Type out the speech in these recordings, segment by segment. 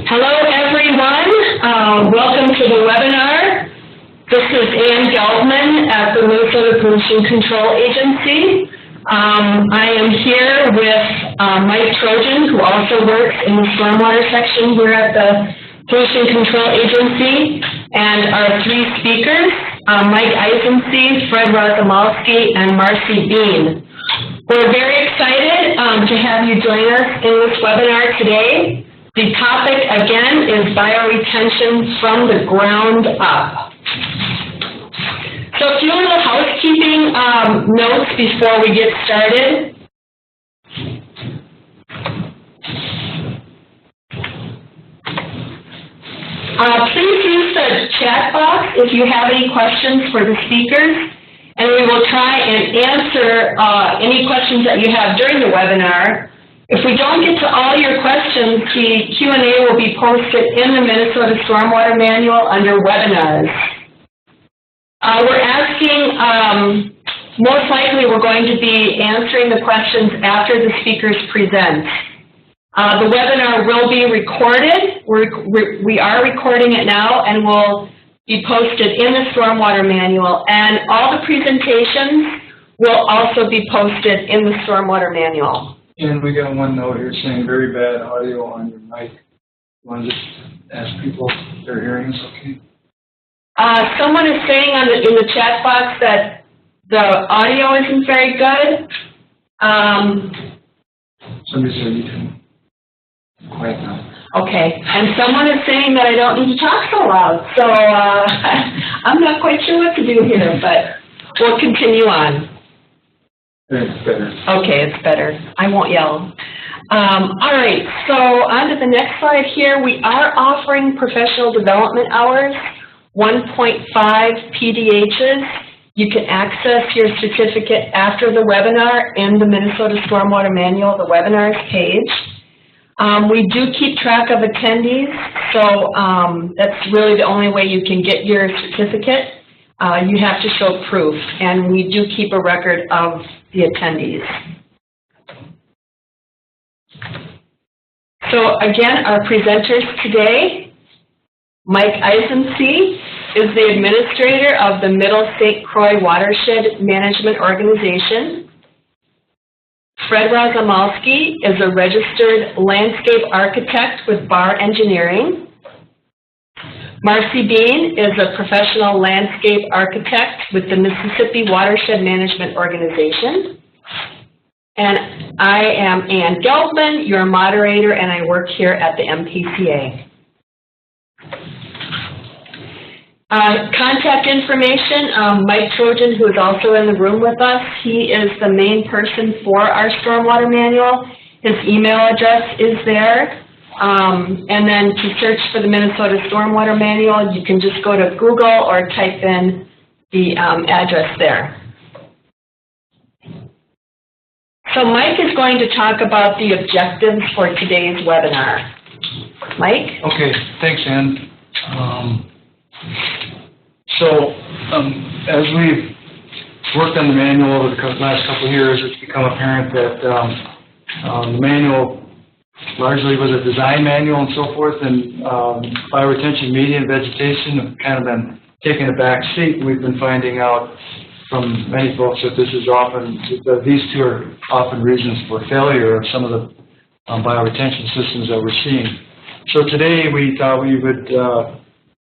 Hello, everyone. Welcome to the webinar. This is Ann Gelbman at the Minnesota Pollution Control Agency. I am here with Mike Trojan, who also works in the Stormwater section here at the Pollution Control Agency, and our three speakers, Mike Eisenstein, Fred Razumowski, and Marcy Bean. We're very excited to have you join us in this webinar today. The topic, again, is bioretention from the ground up. So a few little housekeeping notes before we get started. Please use the chat box if you have any questions for the speakers, and we will try and answer any questions that you have during the webinar. If we don't get to all your questions, the Q&A will be posted in the Minnesota Stormwater Manual under webinars. We're asking, most likely we're going to be answering the questions after the speakers present. The webinar will be recorded. We are recording it now and will be posted in the Stormwater Manual, and all the presentations will also be posted in the Stormwater Manual. And we got one note here saying very bad audio on your mic. You want to just ask people if their hearing is okay? Someone is saying in the chat box that the audio isn't very good. Somebody said you can quiet now. Okay, and someone is saying that I don't need to talk so loud. So I'm not quite sure what to do here, but we'll continue on. It's better. Okay, it's better. I won't yell. All right, so on to the next slide here. We are offering professional development hours, 1.5 PDHs. You can access your certificate after the webinar in the Minnesota Stormwater Manual, the webinars page. We do keep track of attendees, so that's really the only way you can get your certificate. You have to show proof, and we do keep a record of the attendees. So again, our presenters today, Mike Eisenstein is the administrator of the Middle St. Croix Watershed Management Organization. Fred Razumowski is a registered landscape architect with Bar Engineering. Marcy Bean is a professional landscape architect with the Mississippi Watershed Management Organization. And I am Ann Gelbman, your moderator, and I work here at the MPCA. Contact information, Mike Trojan, who is also in the room with us, he is the main person for our Stormwater Manual. His email address is there. And then to search for the Minnesota Stormwater Manual, you can just go to Google or type in the address there. So Mike is going to talk about the objectives for today's webinar. Mike? Okay, thanks, Ann. As we've worked on the manual over the last couple of years, it's become apparent that the manual largely was a design manual and so forth, and bioretention, media, and vegetation have kind of been taking a back seat. We've been finding out from many folks that this is often, these two are often reasons for failure of some of the bioretention systems that we're seeing. So today we thought we would,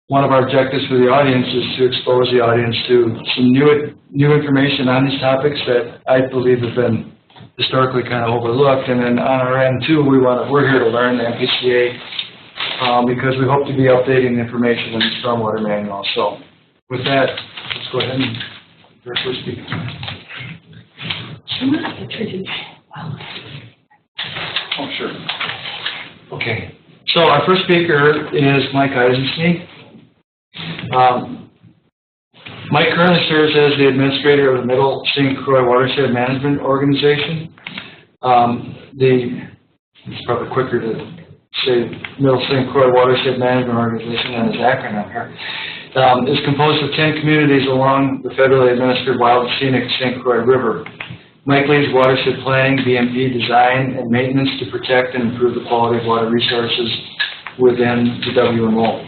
one of our objectives for the audience is to expose the audience to some new information on these topics that I believe have been historically kind of overlooked, and then on our end too, we're here to learn the MPCA because we hope to be updating the information in the Stormwater Manual. So with that, let's go ahead and do our first speaker. Oh, sure. Okay, so our first speaker is Mike Eisenstein. Mike currently serves as the administrator of the Middle St. Croix Watershed Management Organization. It's probably quicker to say Middle St. Croix Watershed Management Organization than its acronym here. Is composed of 10 communities along the federally administered wild and scenic St. Croix River. Mike leads watershed planning, BMP design, and maintenance to protect and improve the quality of water resources within the WMO.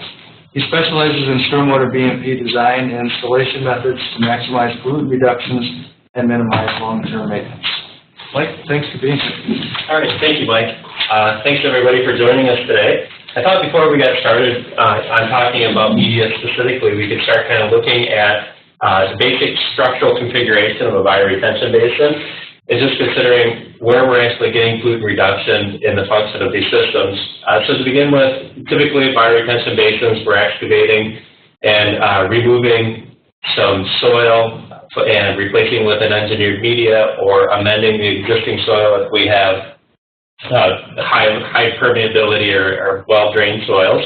He specializes in stormwater BMP design and installation methods to maximize pollutant reductions and minimize long-term maintenance. Mike, thanks for being here. All right, thank you, Mike. Thanks everybody for joining us today. I thought before we got started on talking about media specifically, we could start kind of looking at the basic structural configuration of a bioretention basin, and just considering where we're actually getting pollutant reduction in the function of these systems. So to begin with, typically bioretention basins, we're excavating and removing some soil and replacing with an engineered media or amending the existing soil if we have high permeability or well-drained soils.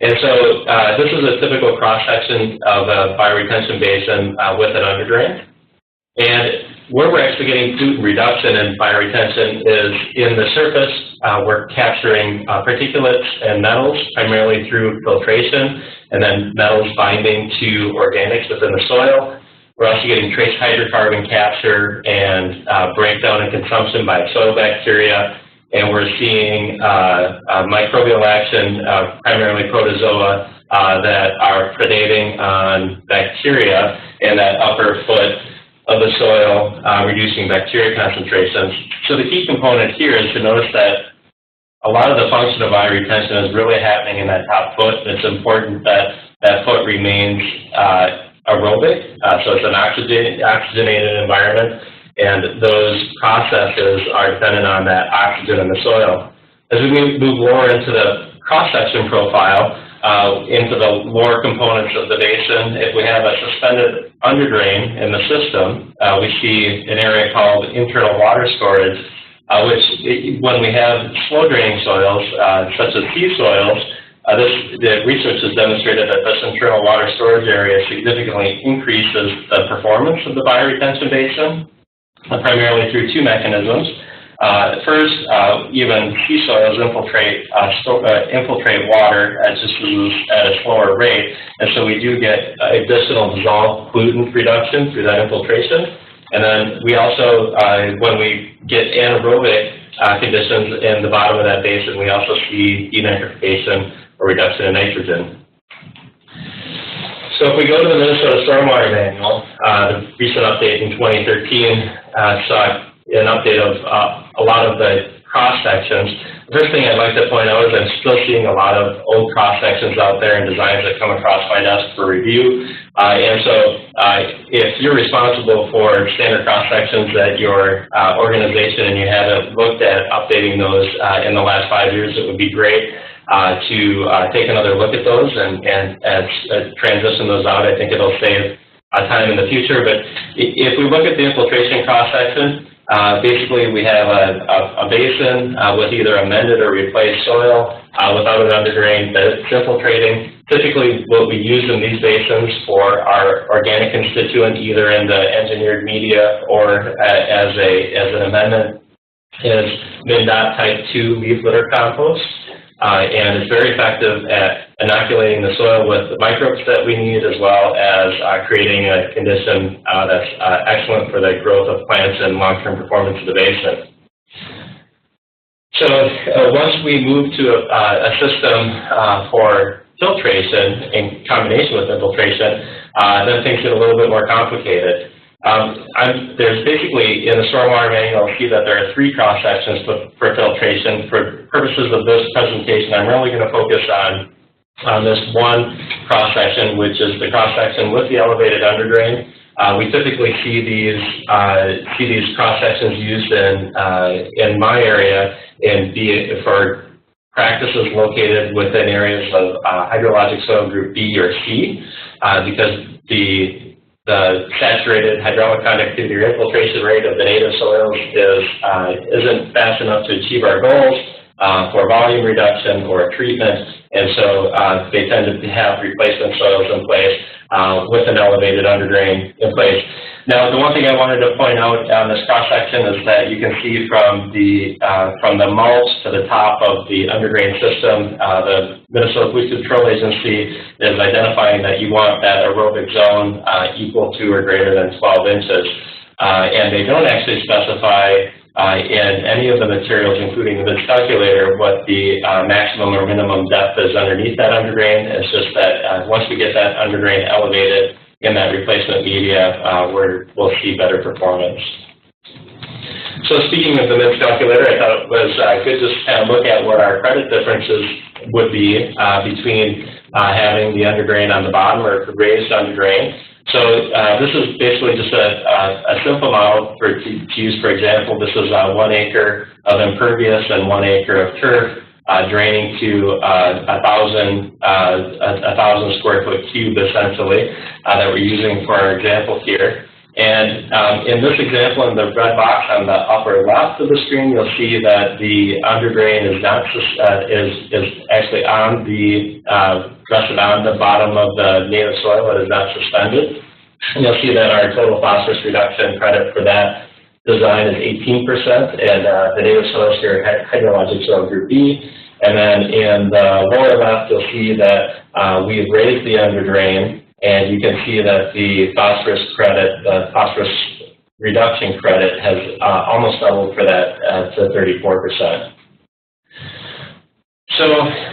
And so this is a typical cross-section of a bioretention basin with an underdrain. And where we're actually getting pollutant reduction in bioretention is in the surface. We're capturing particulates and metals primarily through filtration, and then metals binding to organics within the soil. We're also getting trace hydrocarbon capture and breakdown and consumption by soil bacteria, and we're seeing microbial action, primarily protozoa, that are predating on bacteria in that upper foot of the soil, reducing bacteria concentrations. So the key component here is to notice that a lot of the function of bioretention is really happening in that top foot. It's important that that foot remains aerobic, so it's an oxygenated environment, and those processes are dependent on that oxygen in the soil. As we move lower into the cross-section profile, into the lower components of the basin, if we have a suspended underdrain in the system, we see an area called internal water storage, which when we have slow-draining soils, such as sea soils, the research has demonstrated that this internal water storage area significantly increases the performance of the bioretention basin, primarily through two mechanisms. First, even sea soils infiltrate water at a slower rate, and so we do get additional dissolved pollutant reduction through that infiltration. And then we also, when we get anaerobic conditions in the bottom of that basin, we also see denitrification or reduction in nitrogen. So if we go to the Minnesota Stormwater Manual, the recent update in 2013 saw an update of a lot of the cross-sections. The first thing I'd like to point out is I'm still seeing a lot of old cross-sections out there and designs that come across my desk for review. And so if you're responsible for standard cross-sections at your organization and you haven't looked at updating those in the last 5 years, it would be great to take another look at those and transition those out. I think it'll save time in the future. But if we look at the infiltration cross-section, basically we have a basin with either amended or replaced soil without an underdrain that's infiltrating. Typically what we use in these basins for our organic constituent, either in the engineered media or as an amendment, is MnDOT Type 2 leaf litter compost. And it's very effective at inoculating the soil with the microbes that we need, as well as creating a condition that's excellent for the growth of plants and long-term performance of the basin. So once we move to a system for filtration in combination with infiltration, then things get a little bit more complicated. There's basically, in the Stormwater Manual, you'll see that there are three cross-sections for filtration. For purposes of this presentation, I'm really going to focus on this one cross-section, which is the cross-section with the elevated underdrain. We typically see these cross-sections used in my area for practices located within areas of hydrologic soil group B or C, because the saturated hydraulic conductivity or infiltration rate of the native soils isn't fast enough to achieve our goals for volume reduction or treatment, and so they tend to have replacement soils in place with an elevated underdrain in place. Now, the one thing I wanted to point out on this cross-section is that you can see from the mulch to the top of the underdrain system, the Minnesota Pollution Control Agency is identifying that you want that aerobic zone equal to or greater than 12 inches. And they don't actually specify in any of the materials, including the mid-calculator, what the maximum or minimum depth is underneath that underdrain. It's just that once we get that underdrain elevated in that replacement media, we'll see better performance. So speaking of the mid-calculator, I thought it was good just to kind of look at what our credit differences would be between having the underdrain on the bottom or raised underdrain. So this is basically just a simple model to use. For example, this is 1 acre of impervious and 1 acre of turf draining to 1,000 square foot cube essentially that we're using for our example here. And in this example, in the red box on the upper left of the screen, you'll see that the underdrain is not is actually on the rested on the bottom of the native soil. It is not suspended. And you'll see that our total phosphorus reduction credit for that design is 18%, and the native soils here are hydrologic soil group B. And then in the lower left, you'll see that we've raised the underdrain. And you can see that the phosphorus credit, the phosphorus reduction credit has almost doubled for that to 34%. So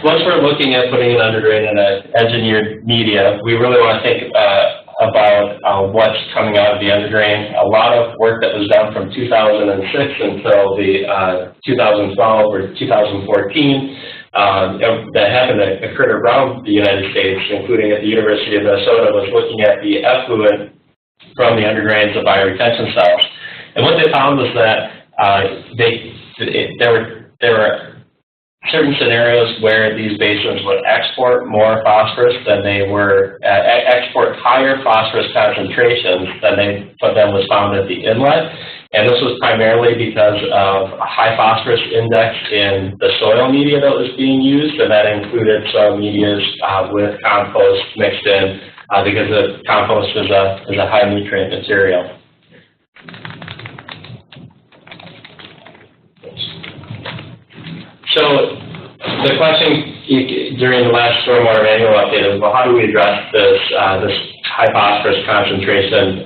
once we're looking at putting an underdrain in an engineered media, we really want to think about what's coming out of the underdrain. A lot of work that was done from 2006 until the 2012 or 2014 that happened that occurred around the United States, including at the University of Minnesota, was looking at the effluent from the underdrains of bioretention cells. And what they found was that there were certain scenarios where these basins would export more phosphorus than they were, export higher phosphorus concentrations than was found at the inlet. And this was primarily because of a high phosphorus index in the soil media that was being used, and that included soil medias with compost mixed in, because the compost is a high nutrient material. So the question during the last stormwater manual update is, well, how do we address this high phosphorus concentration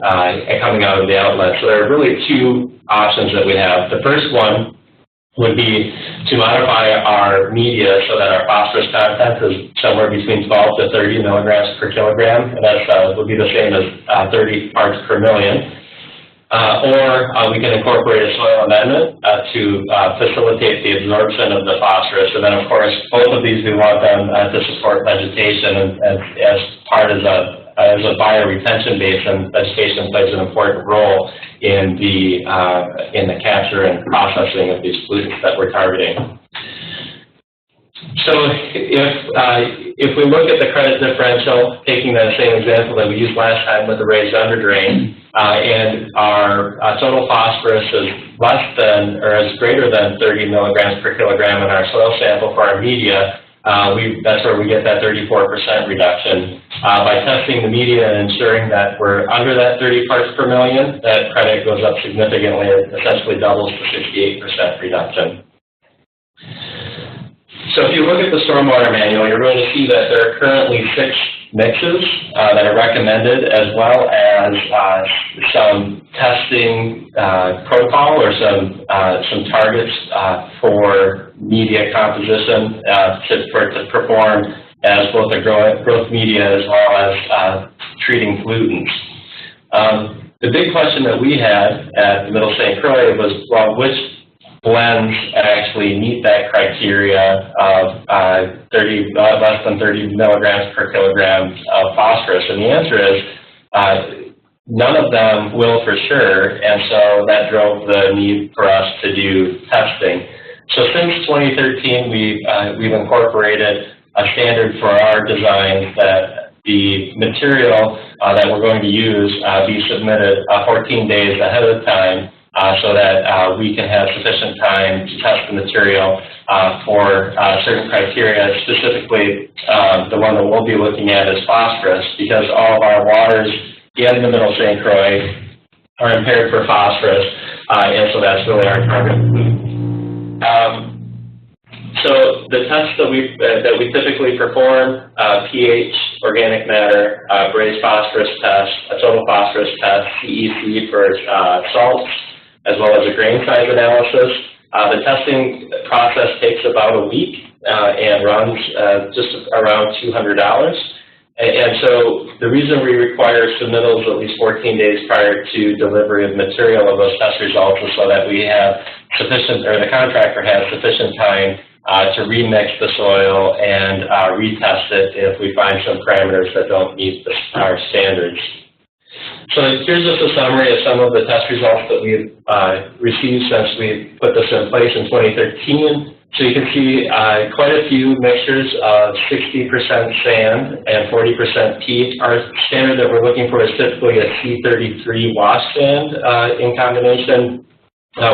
coming out of the outlet? So there are really two options that we have. The first one would be to modify our media so that our phosphorus content is somewhere between 12 to 30 milligrams per kilogram, and that would be the same as 30 parts per million. Or we can incorporate a soil amendment to facilitate the absorption of the phosphorus. And then, of course, both of these we want them to support vegetation, and as part of as a bioretention basin, vegetation plays an important role in the capture and processing of these pollutants that we're targeting. So if we look at the credit differential, taking that same example that we used last time with the raised underdrain, and our total phosphorus is less than or is greater than 30 milligrams per kilogram in our soil sample for our media, that's where we get that 34% reduction. By testing the media and ensuring that we're under that 30 parts per million, that credit goes up significantly. It essentially doubles to 68% reduction. So if you look at the stormwater manual, you're going to see that there are currently 6 mixes that are recommended, as well as some testing protocol or some targets for media composition to perform as both a growth media as well as treating pollutants. The big question that we had at the Middle St. Croix was, well, which blends actually meet that criteria of less than 30 milligrams per kilogram of phosphorus? And the answer is none of them will for sure, and so that drove the need for us to do testing. So since 2013, we've incorporated a standard for our designs that the material that we're going to use be submitted 14 days ahead of time, so that we can have sufficient time to test the material for certain criteria. Specifically, the one that we'll be looking at is phosphorus, because all of our waters in the Middle St. Croix are impaired for phosphorus, and so that's really our target. So the tests that we typically perform, pH, organic matter, braze phosphorus test, a total phosphorus test, CEC for salts, as well as a grain size analysis. The testing process takes about a week and runs just around $200. And so the reason we require submittals at least 14 days prior to delivery of material of those test results is so that we have sufficient, or the contractor has sufficient time to remix the soil and retest it if we find some parameters that don't meet our standards. So here's just a summary of some of the test results that we've received since we put this in place in 2013. So you can see quite a few mixtures of 60% sand and 40% peat. Our standard that we're looking for is typically a C33 wash sand in combination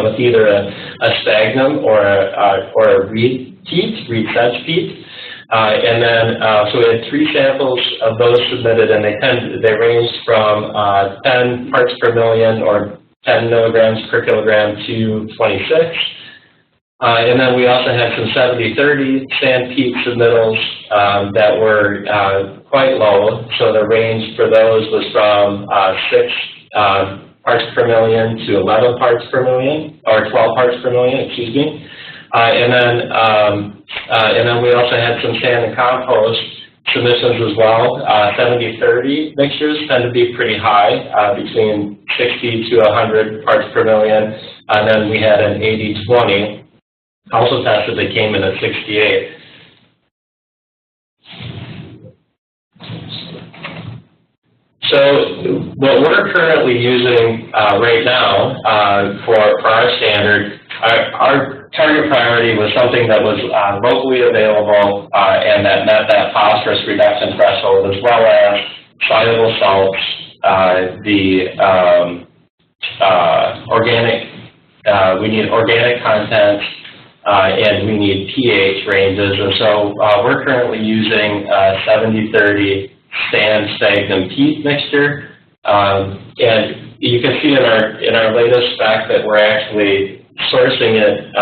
with either a sphagnum or a reed sedge peat. And then, so we had 3 samples of those submitted, and they ranged from 10 parts per million or 10 milligrams per kilogram to 26. And then we also had some 70-30 sand peat submittals that were quite low. So the range for those was from 6 parts per million to 11 parts per million, or 12 parts per million, excuse me. And then we also had some sand and compost submissions as well. 70-30 mixtures tend to be pretty high, between 60 to 100 parts per million. And then we had an 80-20 also tested that came in at 68. So what we're currently using right now for our standard, our target priority was something that was locally available and that met that phosphorus reduction threshold, as well as soluble salts, organic, we need organic content, and we need pH ranges. And so we're currently using 70-30 sand, sphagnum, peat mixture. And you can see in our latest spec that we're actually sourcing it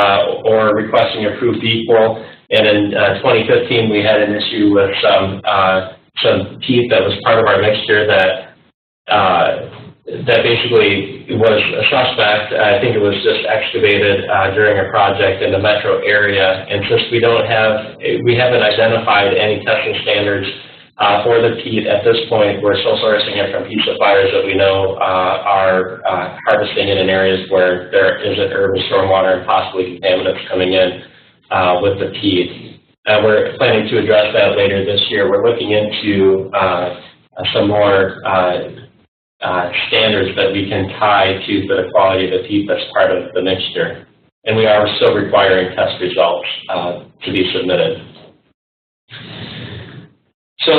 or requesting approved equal. And in 2015, we had an issue with some peat that was part of our mixture that basically was a suspect. I think it was just excavated during a project in the metro area. And since we haven't identified any testing standards for the peat at this point, we're still sourcing it from peat suppliers that we know are harvesting it in areas where there isn't urban stormwater and possibly contaminants coming in with the peat. We're planning to address that later this year. We're looking into some more standards that we can tie to the quality of the peat that's part of the mixture. And we are still requiring test results to be submitted. So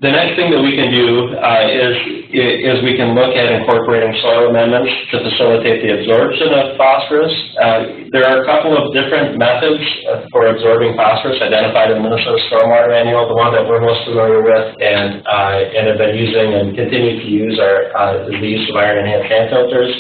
the next thing that we can do is we can look at incorporating soil amendments to facilitate the absorption of phosphorus. There are a couple of different methods for absorbing phosphorus identified in the Minnesota Stormwater Manual. The one that we're most familiar with and have been using and continue to use is the use of iron-enhanced sand filters.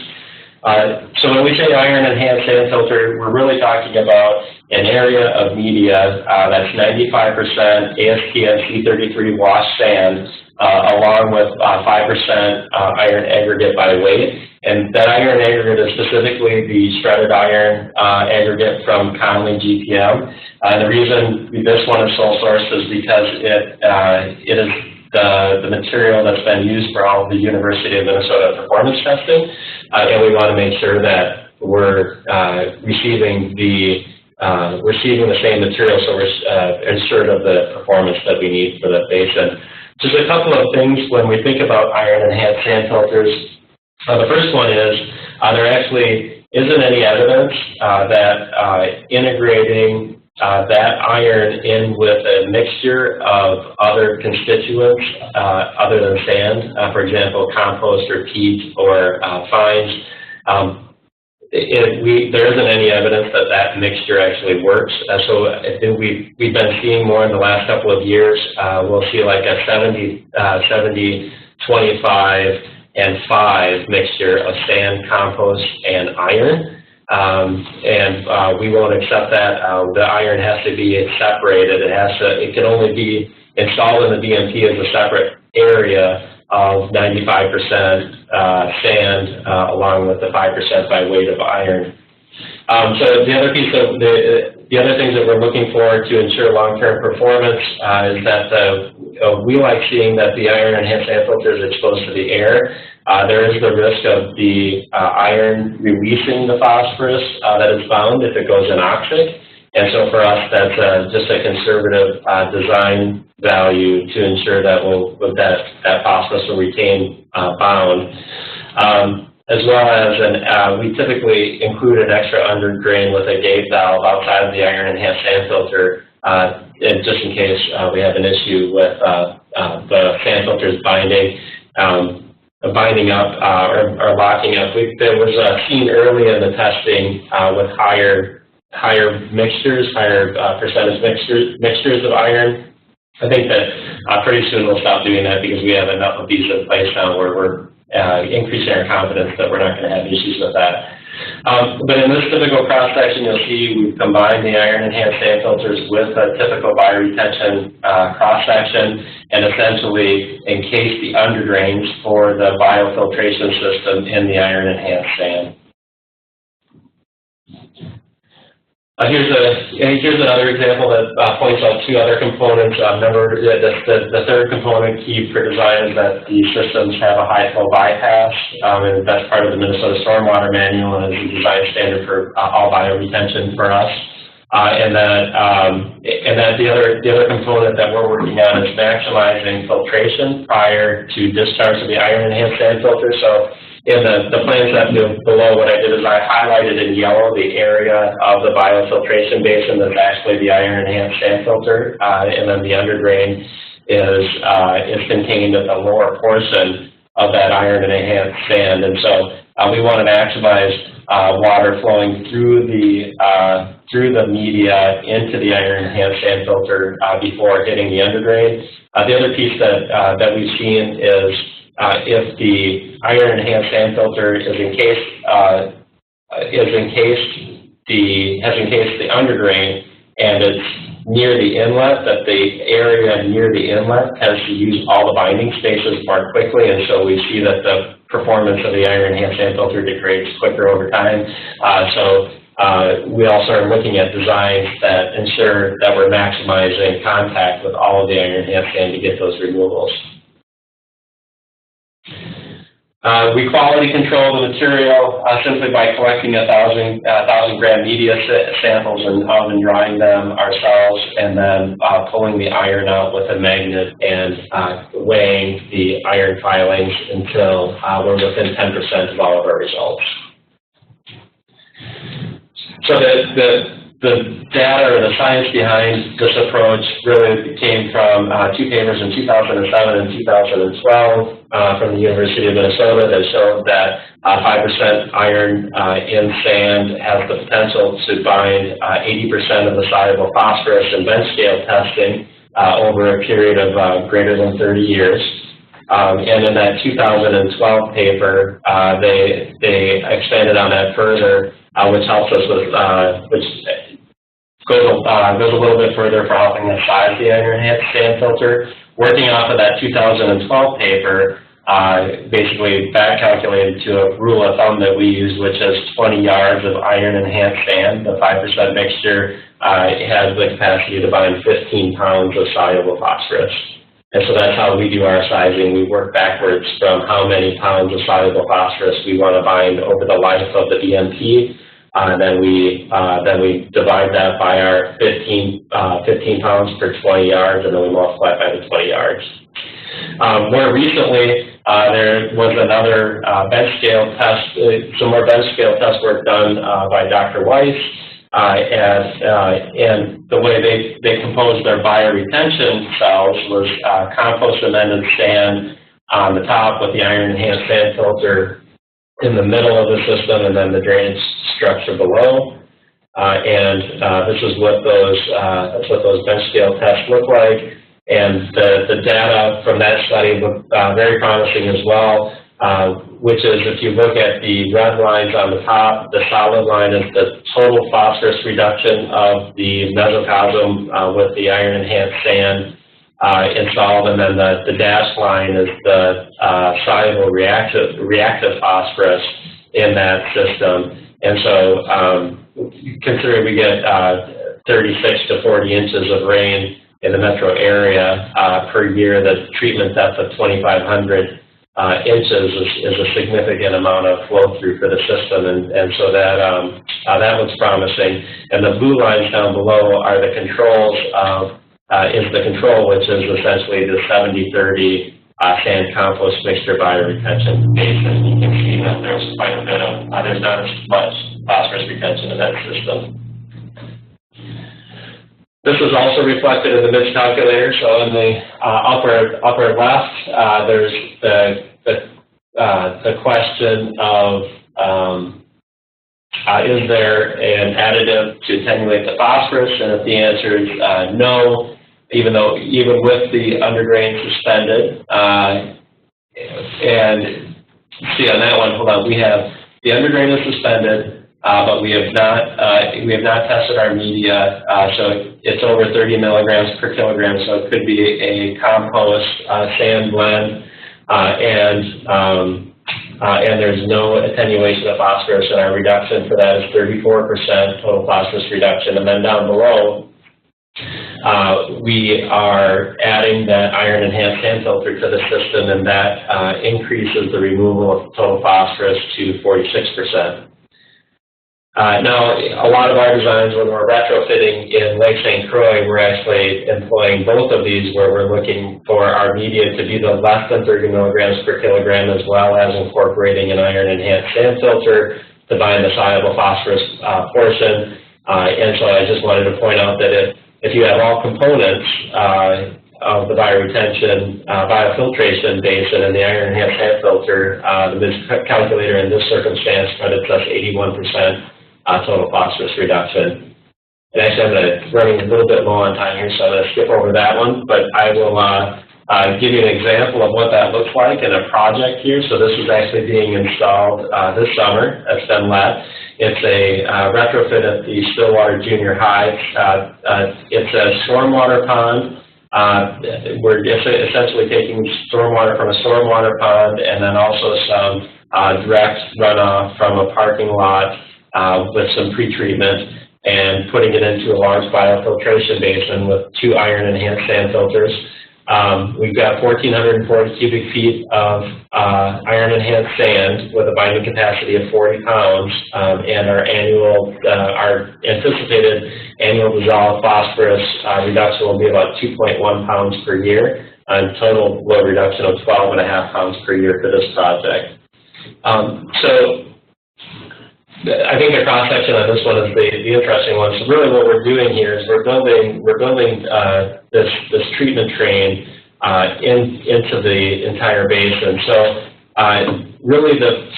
So when we say iron-enhanced sand filter, we're really talking about an area of media that's 95% ASTM C33 wash sand, along with 5% iron aggregate by weight. And that iron aggregate is specifically the shredded iron aggregate from Conley GPM. The reason this one is sole sourced is because it is the material that's been used for all of the University of Minnesota performance testing, and we want to make sure that we're receiving the same material, so we're assured of the performance that we need for the basin. Just a couple of things when we think about iron-enhanced sand filters. The first one is there actually isn't any evidence that integrating that iron in with a mixture of other constituents other than sand, for example, compost or peat or fines, there isn't any evidence that that mixture actually works. So I think we've been seeing more in the last couple of years. We'll see like a 70, 25, and 5 mixture of sand, compost, and iron. We won't accept that. The iron has to be separated. It can only be installed in the BMP as a separate area of 95% sand, along with the 5% by weight of iron. So the other piece of the other things that we're looking for to ensure long-term performance is that we like seeing that the iron-enhanced sand filter is exposed to the air. There is the risk of the iron releasing the phosphorus that is bound if it goes anoxic. And so for us, that's just a conservative design value to ensure that that phosphorus will retain bound. As well as we typically include an extra under drain with a gate valve outside of the iron-enhanced sand filter, and just in case we have an issue with the sand filters binding up or locking up. There was a seen early in the testing with higher mixtures, higher percentage mixtures of iron. I think that pretty soon we'll stop doing that because we have enough of these in place now where we're increasing our confidence that we're not going to have issues with that. But in this typical cross-section, you'll see we've combined the iron-enhanced sand filters with a typical bioretention cross-section and essentially encase the underdrains for the biofiltration system in the iron-enhanced sand. Here's another example that points out two other components. Remember, the third component key for design is that the systems have a high flow bypass, and that's part of the Minnesota Stormwater Manual and is a design standard for all bioretention for us. And then the other component that we're working on is maximizing filtration prior to discharge of the iron-enhanced sand filter. So in the plan set below, what I did is I highlighted in yellow the area of the biofiltration basin that's actually the iron-enhanced sand filter, and then the underdrain is contained at the lower portion of that iron-enhanced sand. And so we want to maximize water flowing through the media into the iron-enhanced sand filter before hitting the underdrain. The other piece that we've seen is if the iron-enhanced sand filter has encased the underdrain and it's near the inlet, that the area near the inlet tends to use all the binding spaces more quickly, and so we see that the performance of the iron-enhanced sand filter degrades quicker over time. We also are looking at designs that ensure that we're maximizing contact with all of the iron-enhanced sand to get those removals. We quality control the material simply by collecting 1,000 gram media samples and oven drying them ourselves, and then pulling the iron out with a magnet and weighing the iron filings until we're within 10% of all of our results. So the data or the science behind this approach really came from two papers in 2007 and 2012 from the University of Minnesota that showed that 5% iron in sand has the potential to bind 80% of the soluble phosphorus in bench scale testing over a period of greater than 30 years. And in that 2012 paper, they expanded on that further, which helps us with, which goes a little bit further for helping us size the iron-enhanced sand filter. Working off of that 2012 paper, basically back calculated to a rule of thumb that we use, which is 20 yards of iron-enhanced sand. The 5% mixture has the capacity to bind 15 pounds of soluble phosphorus. And so that's how we do our sizing. We work backwards from how many pounds of soluble phosphorus we want to bind over the life of the BMP. And then we divide that by our 15 pounds per 20 yards, and then we multiply it by the 20 yards. More recently, there was another bench scale test, some more bench scale test work done by Dr. Weiss, and the way they composed their bioretention cells was compost amended sand on the top with the iron-enhanced sand filter in the middle of the system, and then the drainage structure below. This is what those bench scale tests look like. And the data from that study looked very promising as well, which is if you look at the red lines on the top, the solid line is the total phosphorus reduction of the mesocosm with the iron-enhanced sand. installed, and then the dashed line is the soluble reactive phosphorus in that system. And so considering we get 36 to 40 inches of rain in the metro area per year, the treatment depth of 2,500 inches is a significant amount of flow through for the system, and so that looks promising. And the blue lines down below are the controls of is the control, which is essentially the 70-30 sand compost mixture bioretention basin. You can see that there's quite a bit of there's not as much phosphorus retention in that system. This is also reflected in the MIDS calculator. So in the upper left, there's the question of is there an additive to attenuate the phosphorus? And if the answer is no, even with the underdrain suspended, and see on that one, hold on, we have the underdrain is suspended. But we have not tested our media, so it's over 30 milligrams per kilogram, so it could be a compost sand blend, and there's no attenuation of phosphorus, and our reduction for that is 34% total phosphorus reduction. And then down below, we are adding that iron enhanced sand filter to the system, and that increases the removal of total phosphorus to 46%. Now, a lot of our designs, when we're retrofitting in Lake St. Croix, we're actually employing both of these, where we're looking for our media to be the less than 30 milligrams per kilogram, as well as incorporating an iron-enhanced sand filter to bind the soluble phosphorus portion. And so I just wanted to point out that if you have all components of the bioretention, biofiltration basin and the iron-enhanced sand filter, the MIDS calculator in this circumstance credits us 81%. Total phosphorus reduction. And actually, I'm running a little bit low on time here, so I'm going to skip over that one, but I will give you an example of what that looks like in a project here. So this is actually being installed this summer. That's been let. It's a retrofit at the Stillwater Junior High. It's a stormwater pond. We're essentially taking stormwater from a stormwater pond, and then also some direct runoff from a parking lot with some pretreatment, and putting it into a large biofiltration basin with 2 iron-enhanced sand filters. We've got 1,440 cubic feet of iron-enhanced sand with a binding capacity of 40 pounds, and our anticipated annual dissolved phosphorus reduction will be about 2.1 pounds per year, and total load reduction of 12.5 pounds per year for this project. So I think the cross-section on this one is the interesting one. So really what we're doing here is we're building this treatment train into the entire basin. So really the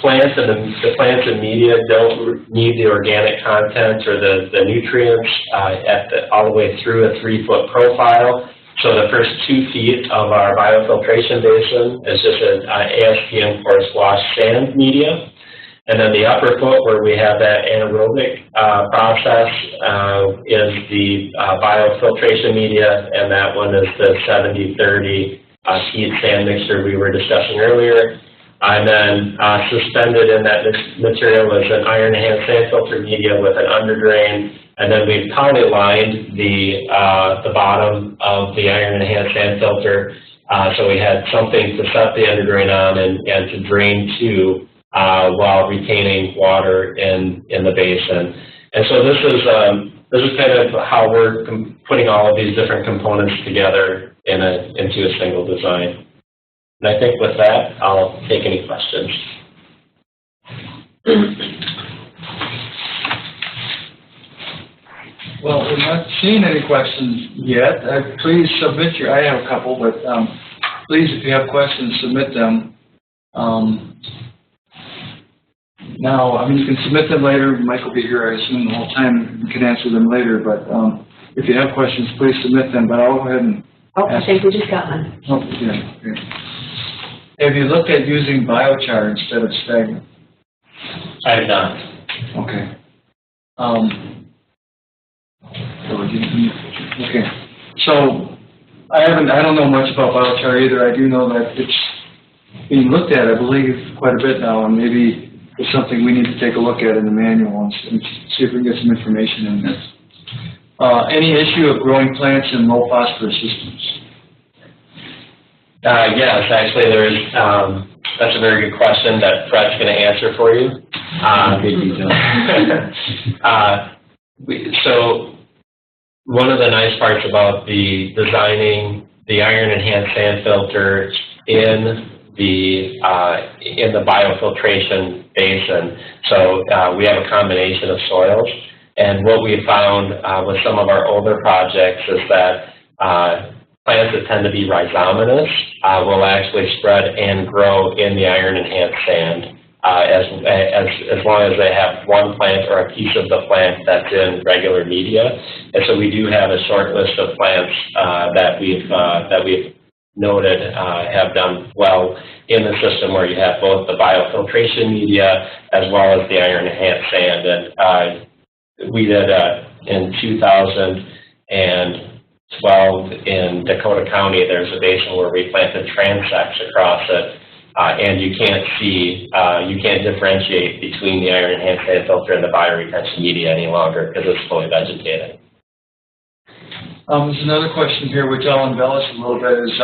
plants and media don't need the organic content or the nutrients all the way through a 3-foot profile. So the first 2 feet of our biofiltration basin is just an ASTM coarse wash sand media. And then the upper foot, where we have that anaerobic process, is the biofiltration media, and that one is the 70-30 heat sand mixture we were discussing earlier. And then suspended in that material is an iron-enhanced sand filter media with an underdrain, and then we've polylined the bottom of the iron-enhanced sand filter, so we had something to set the underdrain on and to drain to, while retaining water in the basin. And so this is kind of how we're putting all of these different components together into a single design. And I think with that, I'll take any questions. Well, we're not seeing any questions yet. Please submit I have a couple, but please, if you have questions, submit them. Now, I mean, you can submit them later. Mike will be here, I assume, the whole time. You can answer them later, but if you have questions, please submit them. But I'll go ahead and I think we just got one. Oh, yeah. Okay. Have you looked at using biochar instead of stagnant? I have not. Okay. Okay. So I don't know much about biochar either. I do know that it's being looked at, I believe, quite a bit now, and maybe it's something we need to take a look at in the manual and see if we can get some information in this. Any issue of growing plants in low phosphorus systems? Yes, actually, that's a very good question that Fred's going to answer for you. So one of the nice parts about designing the iron enhanced sand filter in the biofiltration basin, so we have a combination of soils, and what we found with some of our older projects is that plants that tend to be rhizomatous will actually spread and grow in the iron enhanced sand as long as they have one plant or a piece of the plant that's in regular media. And so we do have a short list of plants that we've noted have done well in the system where you have both the biofiltration media as well as the iron enhanced sand. And we did in 2012 in Dakota County, there's a basin where we planted transects across it. And you can't differentiate between the iron enhanced sand filter and the bioretention media any longer because it's fully vegetated. There's another question here which I'll embellish a little bit is,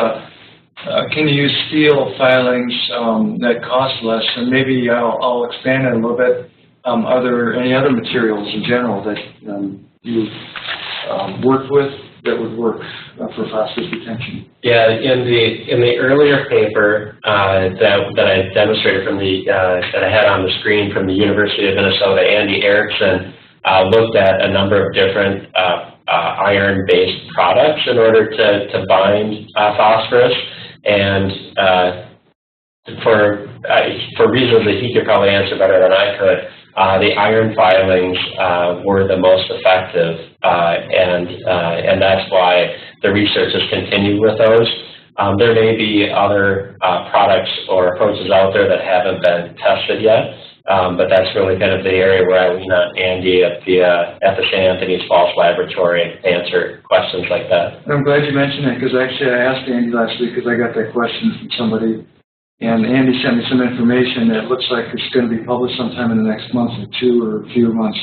can you use steel filings that cost less? And maybe I'll expand it a little bit. Are there any other materials in general that you've worked with that would work for phosphorus retention? Yeah, in the earlier paper that I demonstrated from that I had on the screen from the University of Minnesota, Andy Erickson looked at a number of different iron-based products in order to bind phosphorus, and for reasons that he could probably answer better than I could, the iron filings were the most effective, and that's why the research has continued with those. There may be other products or approaches out there that haven't been tested yet, but that's really kind of the area where I lean on Andy at the St. Anthony's Falls Laboratory to answer questions like that. I'm glad you mentioned that because actually I asked Andy last week because I got that question from somebody. And Andy sent me some information that looks like it's going to be published sometime in the next month or two or a few months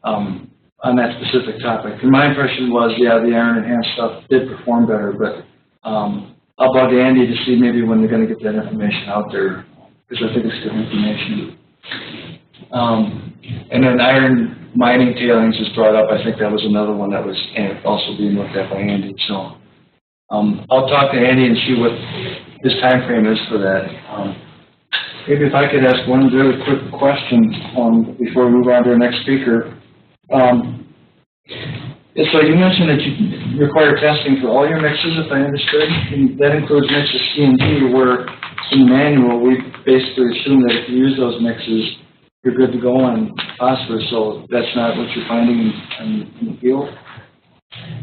on that specific topic. And my impression was, yeah, the iron enhanced stuff did perform better, but I'll bug Andy to see maybe when they're going to get that information out there because I think it's good information. And then iron mining tailings is brought up. I think that was another one that was also being looked at by Andy. So I'll talk to Andy and see what his time frame is for that. Maybe if I could ask one really quick question before we move on to our next speaker. So you mentioned that you require testing for all your mixes, if I understood, and that includes mixes C and D, where in the manual we basically assume that if you use those mixes, you're good to go on phosphorus, so that's not what you're finding in the field?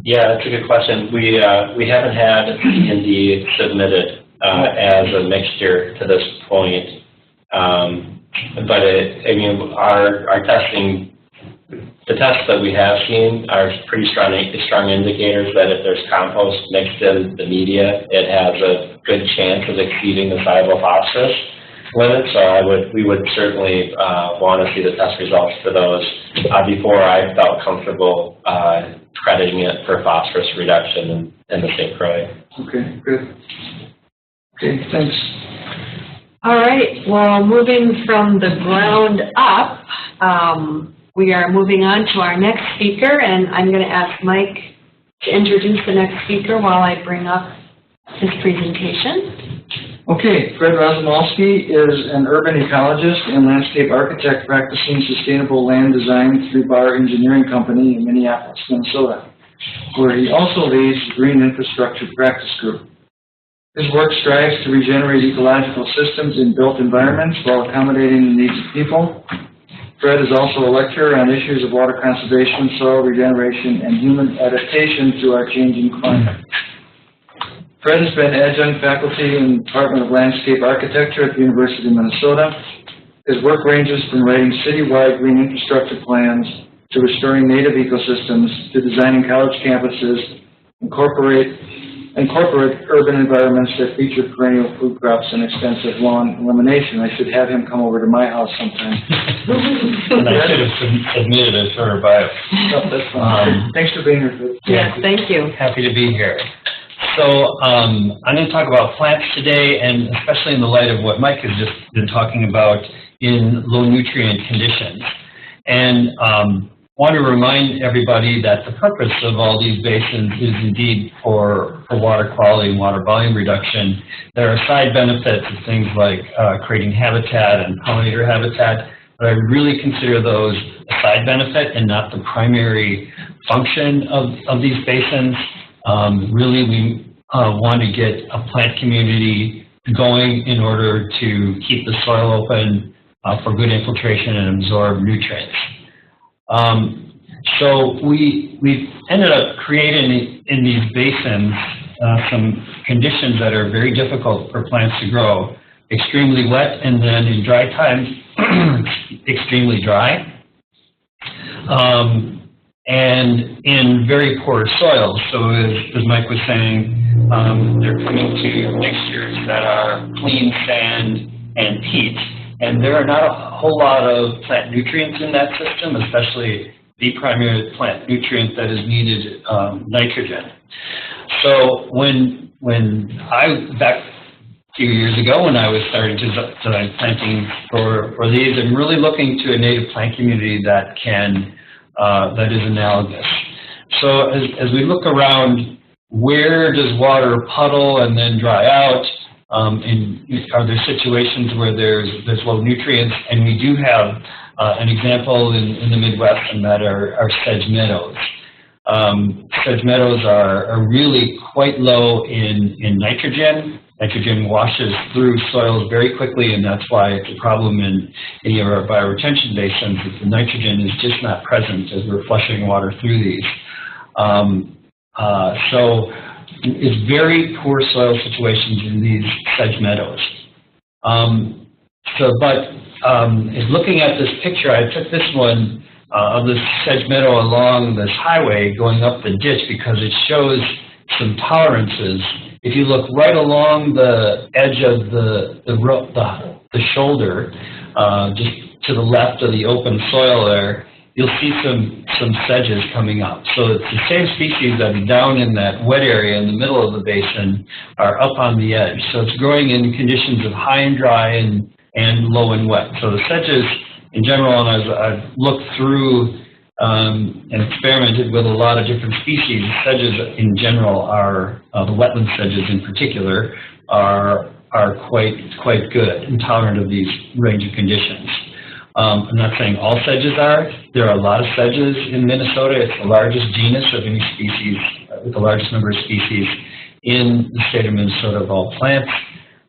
Yeah, that's a good question. We haven't had C and D submitted as a mixture to this point, but our testing, the tests that we have seen are pretty strong indicators that if there's compost mixed in the media, it has a good chance of exceeding the soluble phosphorus limit. So we would certainly want to see the test results for those before I felt comfortable crediting it for phosphorus reduction in the St. Croix. Okay, good. Okay, thanks. All right, well, moving from the ground up, we are moving on to our next speaker, and I'm going to ask Mike to introduce the next speaker while I bring up his presentation. Okay, Fred Rozumowski is an urban ecologist and landscape architect practicing sustainable land design through Bar Engineering Company in Minneapolis, Minnesota, where he also leads the Green Infrastructure Practice Group. His work strives to regenerate ecological systems in built environments while accommodating the needs of people. Fred is also a lecturer on issues of water conservation, soil regeneration, and human adaptation to our changing climate. Fred has been adjunct faculty in the Department of Landscape Architecture at the University of Minnesota. His work ranges from writing citywide green infrastructure plans to restoring native ecosystems to designing college campuses, incorporate incorporate urban environments that feature perennial food crops and extensive lawn elimination. I should have him come over to my house sometime. And I should have submitted a sort of bio. That's fine. Thanks for being here, Chris. Yes, thank you. Happy to be here. So I'm going to talk about plants today, and especially in the light of what Mike has just been talking about in low nutrient conditions. And want to remind everybody that the purpose of all these basins is indeed for water quality and water volume reduction. There are side benefits of things like creating habitat and pollinator habitat, but I really consider those a side benefit and not the primary function of these basins. Really, we want to get a plant community going in order to keep the soil open for good infiltration and absorb nutrients. So we've ended up creating in these basins some conditions that are very difficult for plants to grow. Extremely wet, and then in dry times, extremely dry. And in very poor soils. So as Mike was saying, they're coming to mixtures that are clean sand and peat. And there are not a whole lot of plant nutrients in that system, especially the primary plant nutrient that is needed, nitrogen. So when back a few years ago when I was starting to design planting for these, I'm really looking to a native plant community that is analogous. So as we look around, where does water puddle and then dry out? Are there situations where there's low nutrients? And we do have an example in the Midwest, and that are sedge meadows. Sedge meadows are really quite low in nitrogen. Nitrogen washes through soils very quickly, and that's why it's a problem in any of our bioretention basins, that the nitrogen is just not present as we're flushing water through these. So it's very poor soil situations in these sedge meadows. Looking at this picture, I took this one of this sedge meadow along this highway going up the ditch because it shows some tolerances. If you look right along the edge of the shoulder, just to the left of the open soil there, you'll see some sedges coming up. So it's the same species that's down in that wet area in the middle of the basin are up on the edge. So it's growing in conditions of high and dry and low and wet. So the sedges in general, and I've looked through and experimented with a lot of different species, sedges in general are, the wetland sedges in particular, are quite good and tolerant of these range of conditions. I'm not saying all sedges are. There are a lot of sedges in Minnesota. It's the largest genus of any species, with the largest number of species in the state of Minnesota of all plants.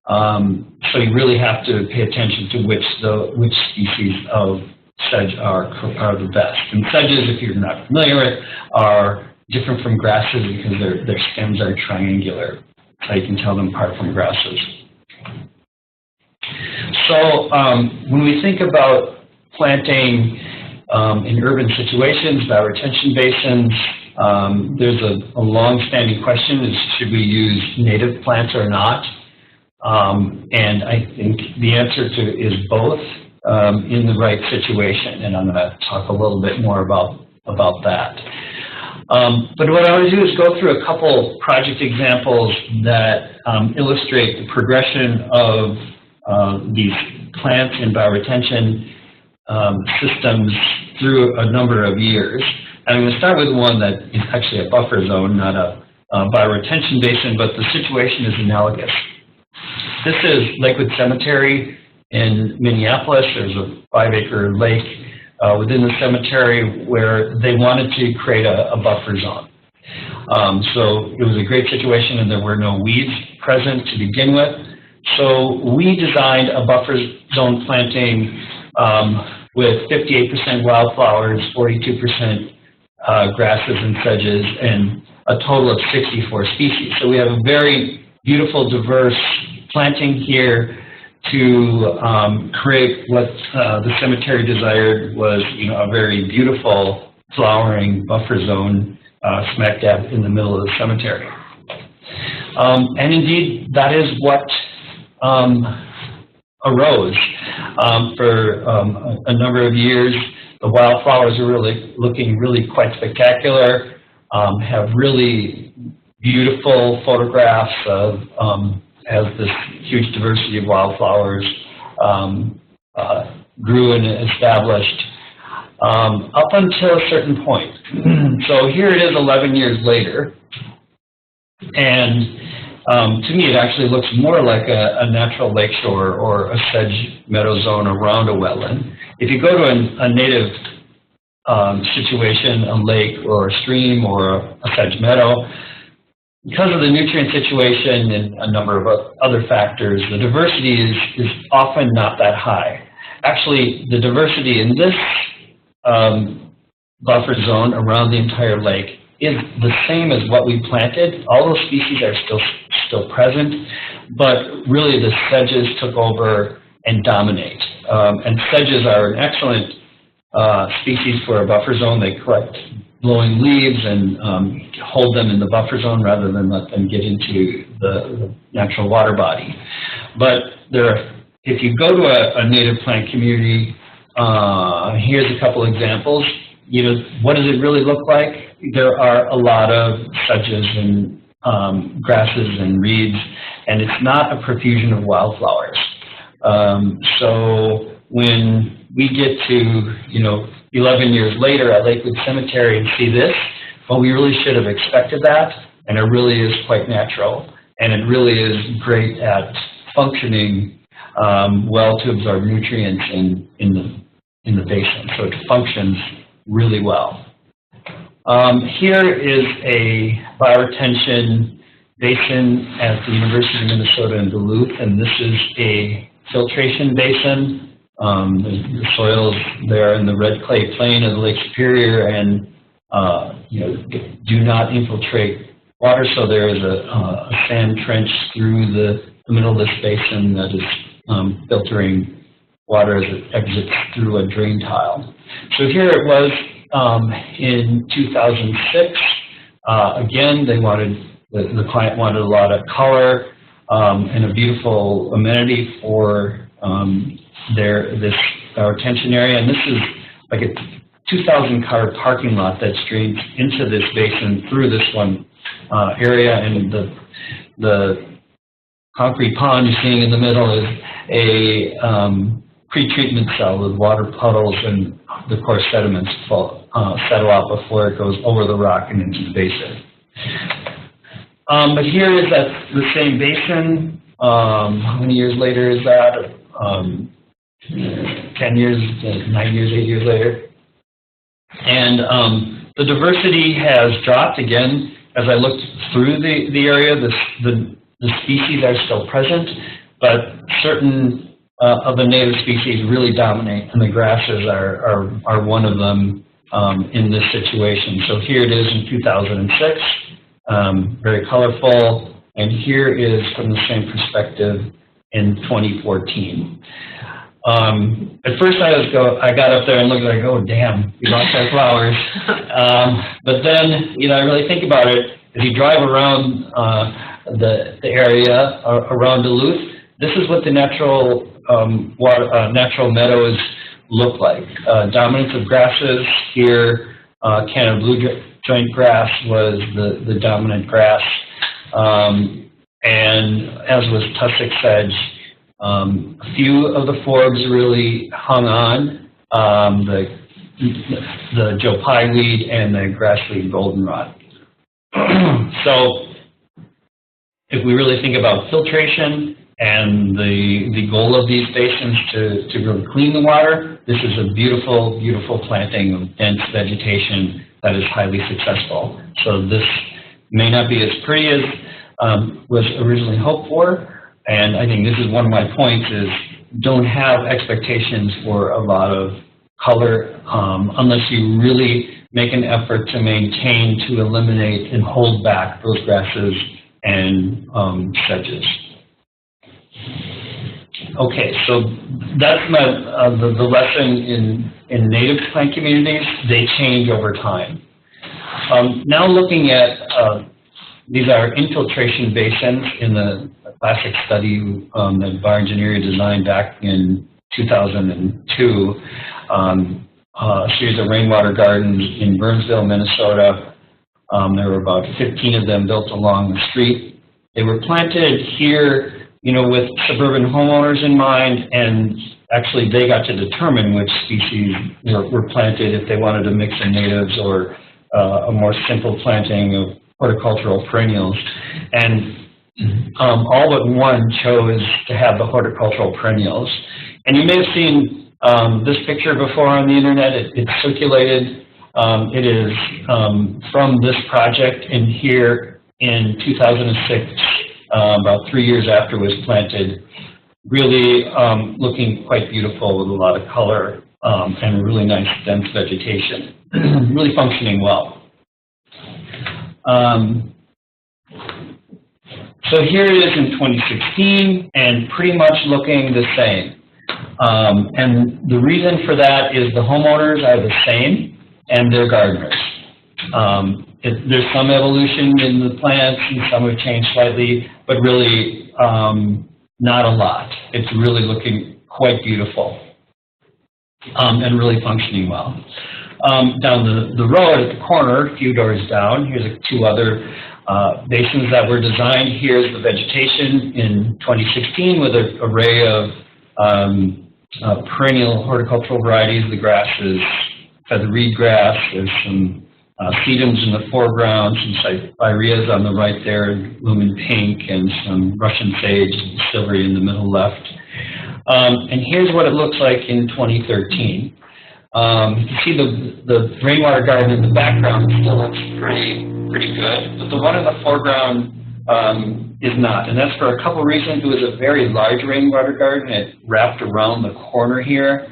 So you really have to pay attention to which species of sedge are the best. And sedges, if you're not familiar with, are different from grasses because their stems are triangular. So you can tell them apart from grasses. So when we think about planting in urban situations, bioretention basins, there's a long-standing question is, should we use native plants or not? And I think the answer is both in the right situation, and I'm going to talk a little bit more about that. But what I want to do is go through a couple project examples that illustrate the progression of these plants in bioretention systems through a number of years. And I'm going to start with one that is actually a buffer zone, not a bioretention basin, but the situation is analogous. This is Lakewood Cemetery in Minneapolis. There's a 5-acre lake within the cemetery where they wanted to create a buffer zone. So it was a great situation, and there were no weeds present to begin with. So we designed a buffer zone planting with 58% wildflowers, 42% grasses and sedges, and a total of 64 species. So we have a very beautiful, diverse planting here to create what the cemetery desired was, a very beautiful flowering buffer zone smack dab in the middle of the cemetery. And indeed, that is what arose. For a number of years, the wildflowers are looking really quite spectacular, have really beautiful photographs of as this huge diversity of wildflowers grew and established up until a certain point. So here it is 11 years later, and to me it actually looks more like a natural lakeshore or a sedge meadow zone around a wetland. If you go to a native situation, a lake or a stream or a sedge meadow, because of the nutrient situation and a number of other factors, the diversity is often not that high. Actually, the diversity in this buffer zone around the entire lake is the same as what we planted. All those species are still present, but really the sedges took over and dominate. And sedges are an excellent species for a buffer zone. They collect blowing leaves and hold them in the buffer zone rather than let them get into the natural water body. But if you go to a native plant community, here's a couple examples. You know, what does it really look like? There are a lot of sedges and grasses and reeds, and it's not a profusion of wildflowers. So when we get to, 11 years later at Lakewood Cemetery and see this, well, we really should have expected that, and it really is quite natural, and it really is great at functioning well to absorb nutrients in the basin, so it functions really well. Here is a bioretention basin at the University of Minnesota in Duluth, and this is a filtration basin. The soils there in the red clay plain of the Lake Superior and do not infiltrate water, so there is a sand trench through the middle of this basin that is filtering water as it exits through a drain tile. So here it was in 2006. Again, the client wanted a lot of color and a beautiful amenity for this retention area, and this is like a 2,000-car parking lot that streams into this basin through this one area, and the concrete pond you're seeing in the middle is a pre-treatment cell with water puddles and the coarse sediments settle out before it goes over the rock and into the basin. But here is the same basin. How many years later is that? 10 years, 9 years, 8 years later. And the diversity has dropped again. As I looked through the area, the species are still present, but certain of the native species really dominate, and the grasses are one of them in this situation. So here it is in 2006, very colorful, and here is from the same perspective in 2014. At first I got up there and looked like, oh damn, we lost our flowers. But then, I really think about it, as you drive around the area around Duluth, this is what the natural meadows look like. Dominance of grasses here, Canada blue joint grass was the dominant grass, and as was tussock sedge. A few of the forbs really hung on, the Joe Pye weed and the grassweed goldenrod. So if we really think about filtration and the goal of these basins to really clean the water, this is a beautiful, beautiful planting of dense vegetation that is highly successful. So this may not be as pretty as was originally hoped for, and I think this is one of my points is don't have expectations for a lot of color unless you really make an effort to maintain, to eliminate and hold back those grasses and sedges. Okay, so that's the lesson in native plant communities. They change over time. Now looking at These are infiltration basins in the classic study that bioengineering designed back in 2002. A series of rainwater gardens in Burnsville, Minnesota. There were about 15 of them built along the street. They were planted here, with suburban homeowners in mind, and actually they got to determine which species were planted if they wanted to mix in natives or a more simple planting of horticultural perennials. And all but one chose to have the horticultural perennials. And you may have seen this picture before on the internet. It's circulated. It is from this project in here in 2006, about 3 years after it was planted. Really looking quite beautiful with a lot of color and really nice dense vegetation. Really functioning well. So here it is in 2016 and pretty much looking the same. And the reason for that is the homeowners are the same and they're gardeners. There's some evolution in the plants and some have changed slightly, but really not a lot. It's really looking quite beautiful and really functioning well. Down the road at the corner, a few doors down, here's two other basins that were designed. Here's the vegetation in 2016 with an array of perennial horticultural varieties. The grass is feather reed grass. There's some sedums in the foreground, some cyphereas on the right there, lumen pink, and some Russian sage, silvery in the middle left. And here's what it looks like in 2013. You can see the rainwater garden in the background still looks pretty good, but the one in the foreground is not, and that's for a couple reasons. It was a very large rainwater garden. It wrapped around the corner here.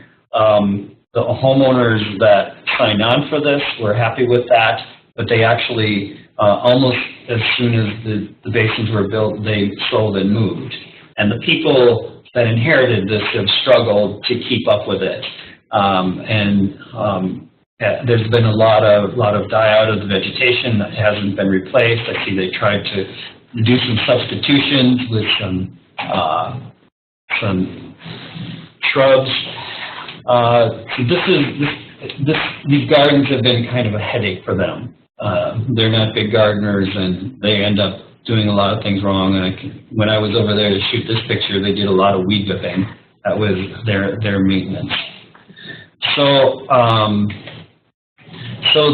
The homeowners that signed on for this were happy with that, but they actually, almost as soon as the basins were built, they sold and moved. And the people that inherited this have struggled to keep up with it. There's been a lot of die out of the vegetation that hasn't been replaced. I see they tried to do some substitutions with some shrubs. These gardens have been kind of a headache for them. They're not big gardeners, and they end up doing a lot of things wrong. And when I was over there to shoot this picture, they did a lot of weed whipping. That was their maintenance. So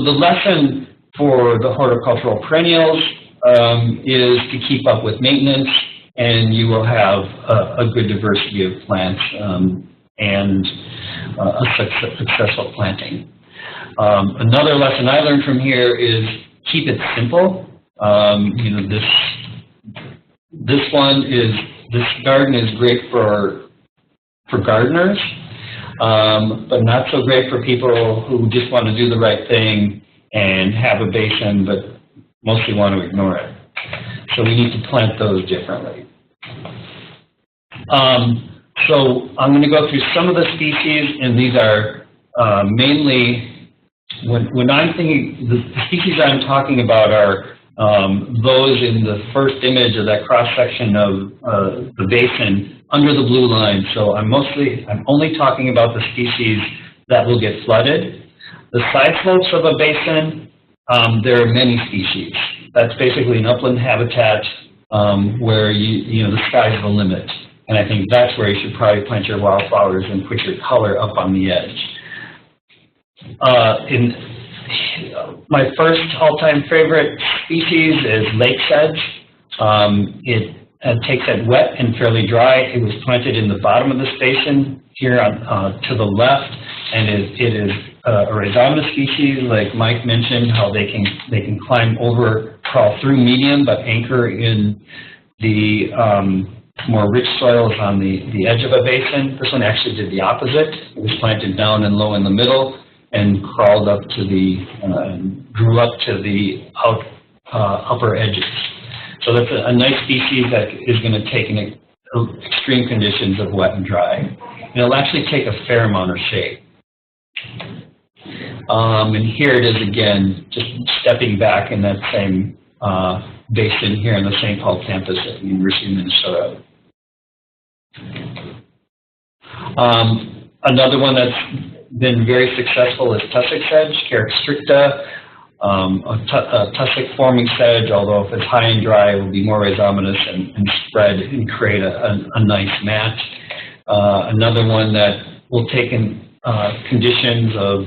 the lesson for the horticultural perennials is to keep up with maintenance, and you will have a good diversity of plants and a successful planting. Another lesson I learned from here is keep it simple. This garden is great for gardeners, but not so great for people who just want to do the right thing and have a basin, but mostly want to ignore it. So we need to plant those differently. So I'm going to go through some of the species, and these are mainly, when I'm thinking, the species I'm talking about are those in the first image of that cross-section of the basin under the blue line. So I'm only talking about the species that will get flooded. The side slopes of a basin, there are many species. That's basically an upland habitat where the sky's the limit. And I think that's where you should probably plant your wildflowers and put your color up on the edge. My first all-time favorite species is lake sedge. It takes it wet and fairly dry. It was planted in the bottom of this basin here to the left, and it is a rhizomatous species, like Mike mentioned, how they can climb over, crawl through medium, but anchor in the more rich soils on the edge of a basin. This one actually did the opposite. It was planted down and low in the middle and crawled up to grew up to the upper edges. So that's a nice species that is going to take in extreme conditions of wet and dry. And it'll actually take a fair amount of shade. And here it is again, just stepping back in that same basin here in the St. Paul campus at the University of Minnesota. Another one that's been very successful is tussock sedge, Carex stricta, a tussock forming sedge, although if it's high and dry, it will be more rhizomatous and spread and create a nice mat. Another one that will take in conditions of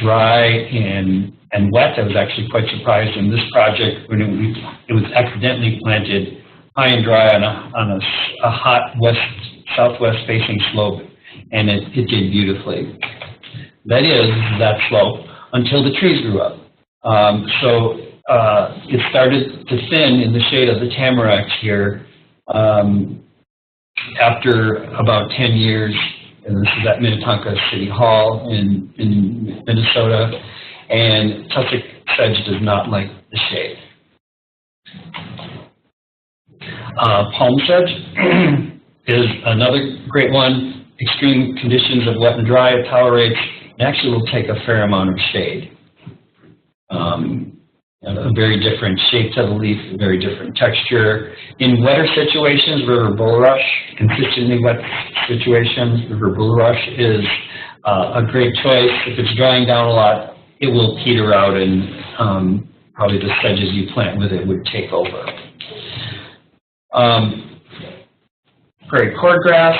dry and wet. I was actually quite surprised in this project when it was accidentally planted high and dry on a hot southwest facing slope, and it did beautifully. That slope until the trees grew up. So it started to thin in the shade of the tamaracks here after about 10 years. And this is at Minnetonka City Hall in Minnesota, and tussock sedge does not like the shade. Palm sedge is another great one. Extreme conditions of wet and dry it tolerates. It actually will take a fair amount of shade. A very different shape to the leaf, a very different texture. In wetter situations, river bulrush, consistently wet situations, river bulrush is a great choice. If it's drying down a lot, it will peter out and probably the sedges you plant with it would take over. Prairie cordgrass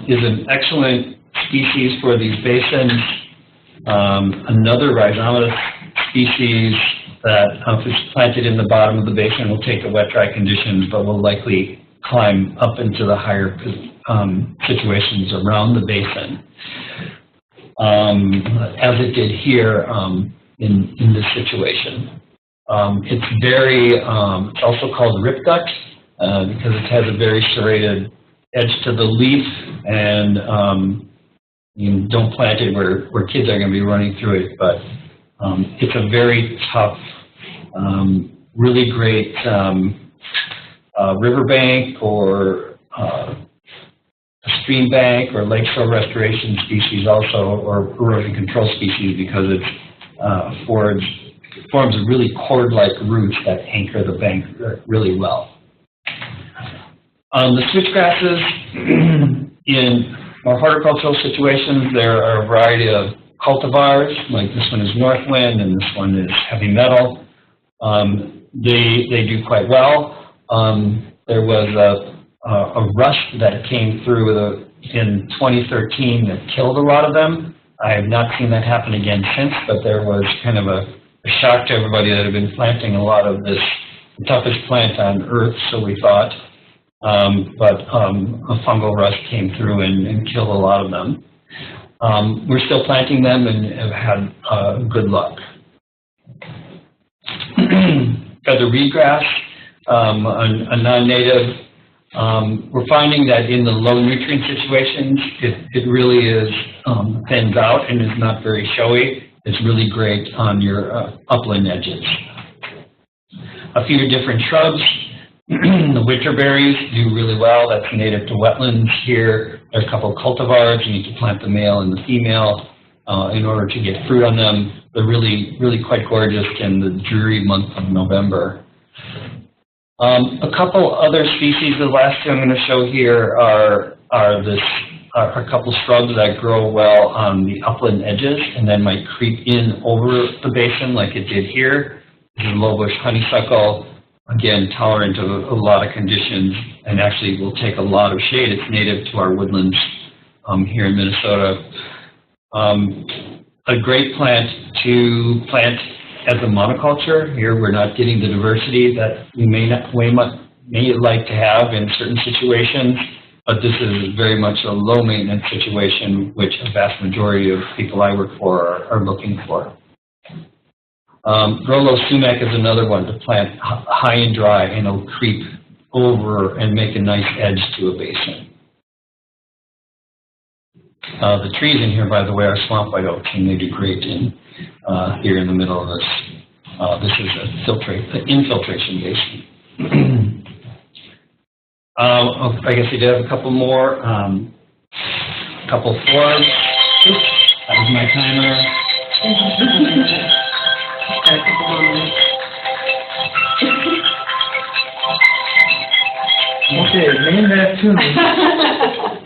is an excellent species for these basins. Another rhizomatous species that if it's planted in the bottom of the basin will take the wet-dry conditions, but will likely climb up into the higher situations around the basin, as it did here in this situation. It's also called ripgut because it has a very serrated edge to the leaf, and you don't plant it where kids are going to be running through it, but it's a very tough, really great riverbank or a stream bank or lakeshore restoration species also, or erosion control species, because it forms really cord-like roots that anchor the bank really well. The switchgrasses, in more horticultural situations, there are a variety of cultivars, like this one is Northwind and this one is Heavy Metal. They do quite well. There was a rust that came through in 2013 that killed a lot of them. I have not seen that happen again since, but there was kind of a shock to everybody that had been planting a lot of this, the toughest plant on earth, so we thought. But a fungal rust came through and killed a lot of them. We're still planting them and have had good luck. Feather reedgrass, a non-native. We're finding that in the low nutrient situations, it really is thins out and is not very showy. It's really great on your upland edges. A few different shrubs. The winterberries do really well. That's native to wetlands here. There are a couple of cultivars. You need to plant the male and the female in order to get fruit on them. They're really, really quite gorgeous in the dreary month of November. A couple other species, the last two I'm going to show here are a couple shrubs that grow well on the upland edges and then might creep in over the basin like it did here. This is lowbush honeysuckle, again, tolerant of a lot of conditions and actually will take a lot of shade. It's native to our woodlands here in Minnesota. A great plant to plant as a monoculture. Here we're not getting the diversity that we may like to have in certain situations, but this is very much a low maintenance situation, which a vast majority of people I work for are looking for. Rolo sumac is another one to plant high and dry, and it'll creep over and make a nice edge to a basin. The trees in here, by the way, are swamp white oaks, and they do great here in the middle of this. This is an infiltration basin. I guess we did have a couple more. Couple forbs. Oops, that was my timer. Got a couple more minutes. Okay, name that tune.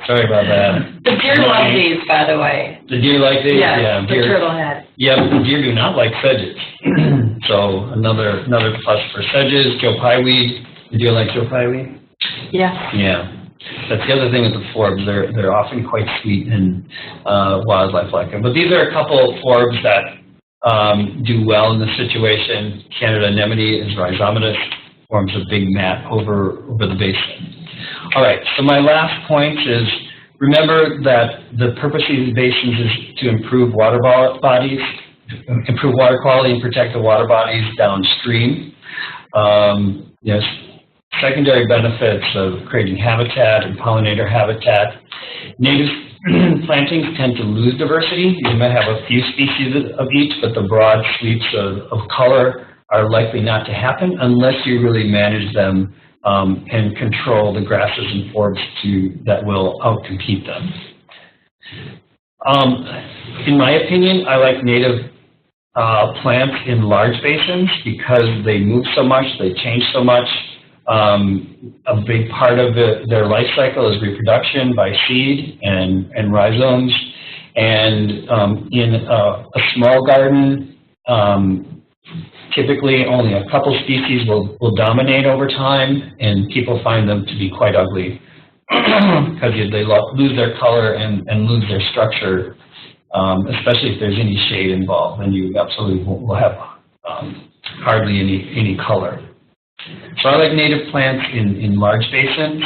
Sorry about that. The deer love these, by the way. The deer like these? Yes, Yeah, the deer. turtlehead. Yeah, but the deer do not like sedges. So another plus for sedges. Joe Pye weed. The deer like Joe Pye weed? Yes. Yeah. That's the other thing with the forbs. They're often quite sweet and wildlife like them. But these are a couple of forbs that do well in this situation. Canada anemone is rhizomatous, forms a big mat over the basin. All right, so my last point is, remember that the purpose of these basins is to improve water bodies, improve water quality and protect the water bodies downstream. Yes, secondary benefits of creating habitat and pollinator habitat. Native plantings tend to lose diversity. You might have a few species of each, but the broad sweeps of color are likely not to happen unless you really manage them and control the grasses and forbs that will outcompete them. In my opinion, I like native plants in large basins because they move so much, they change so much. A big part of their life cycle is reproduction by seed and rhizomes. And in a small garden, typically only a couple species will dominate over time, and people find them to be quite ugly because they lose their color and lose their structure, especially if there's any shade involved, then you absolutely will have hardly any color. So I like native plants in large basins.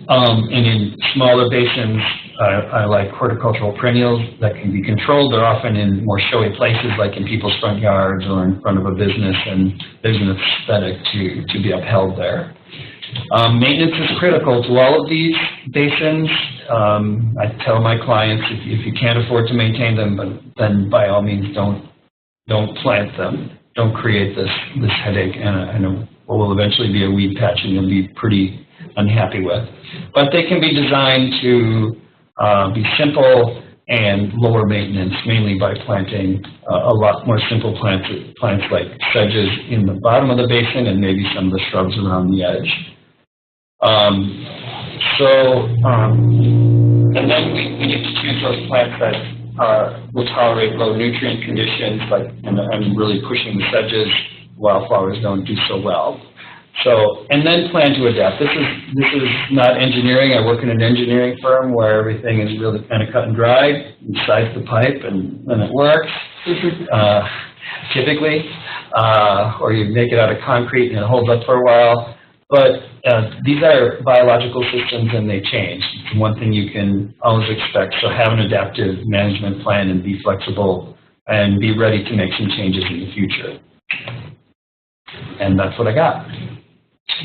And in smaller basins, I like horticultural perennials that can be controlled. They're often in more showy places, like in people's front yards or in front of a business, and there's an aesthetic to be upheld there. Maintenance is critical to all of these basins. I tell my clients, if you can't afford to maintain them, then by all means don't plant them. Don't create this headache and what will eventually be a weed patch and you'll be pretty unhappy with. But they can be designed to be simple and lower maintenance, mainly by planting a lot more simple plants like sedges in the bottom of the basin and maybe some of the shrubs around the edge. And then we get to choose those plants that will tolerate low nutrient conditions, and I'm really pushing the sedges. Wildflowers don't do so well. So, and then plan to adapt. This is not engineering. I work in an engineering firm where everything is really kind of cut and dried. You size the pipe and it works, typically, or you make it out of concrete and it holds up for a while. But these are biological systems and they change. It's one thing you can always expect. So have an adaptive management plan and be flexible and be ready to make some changes in the future. And that's what I got.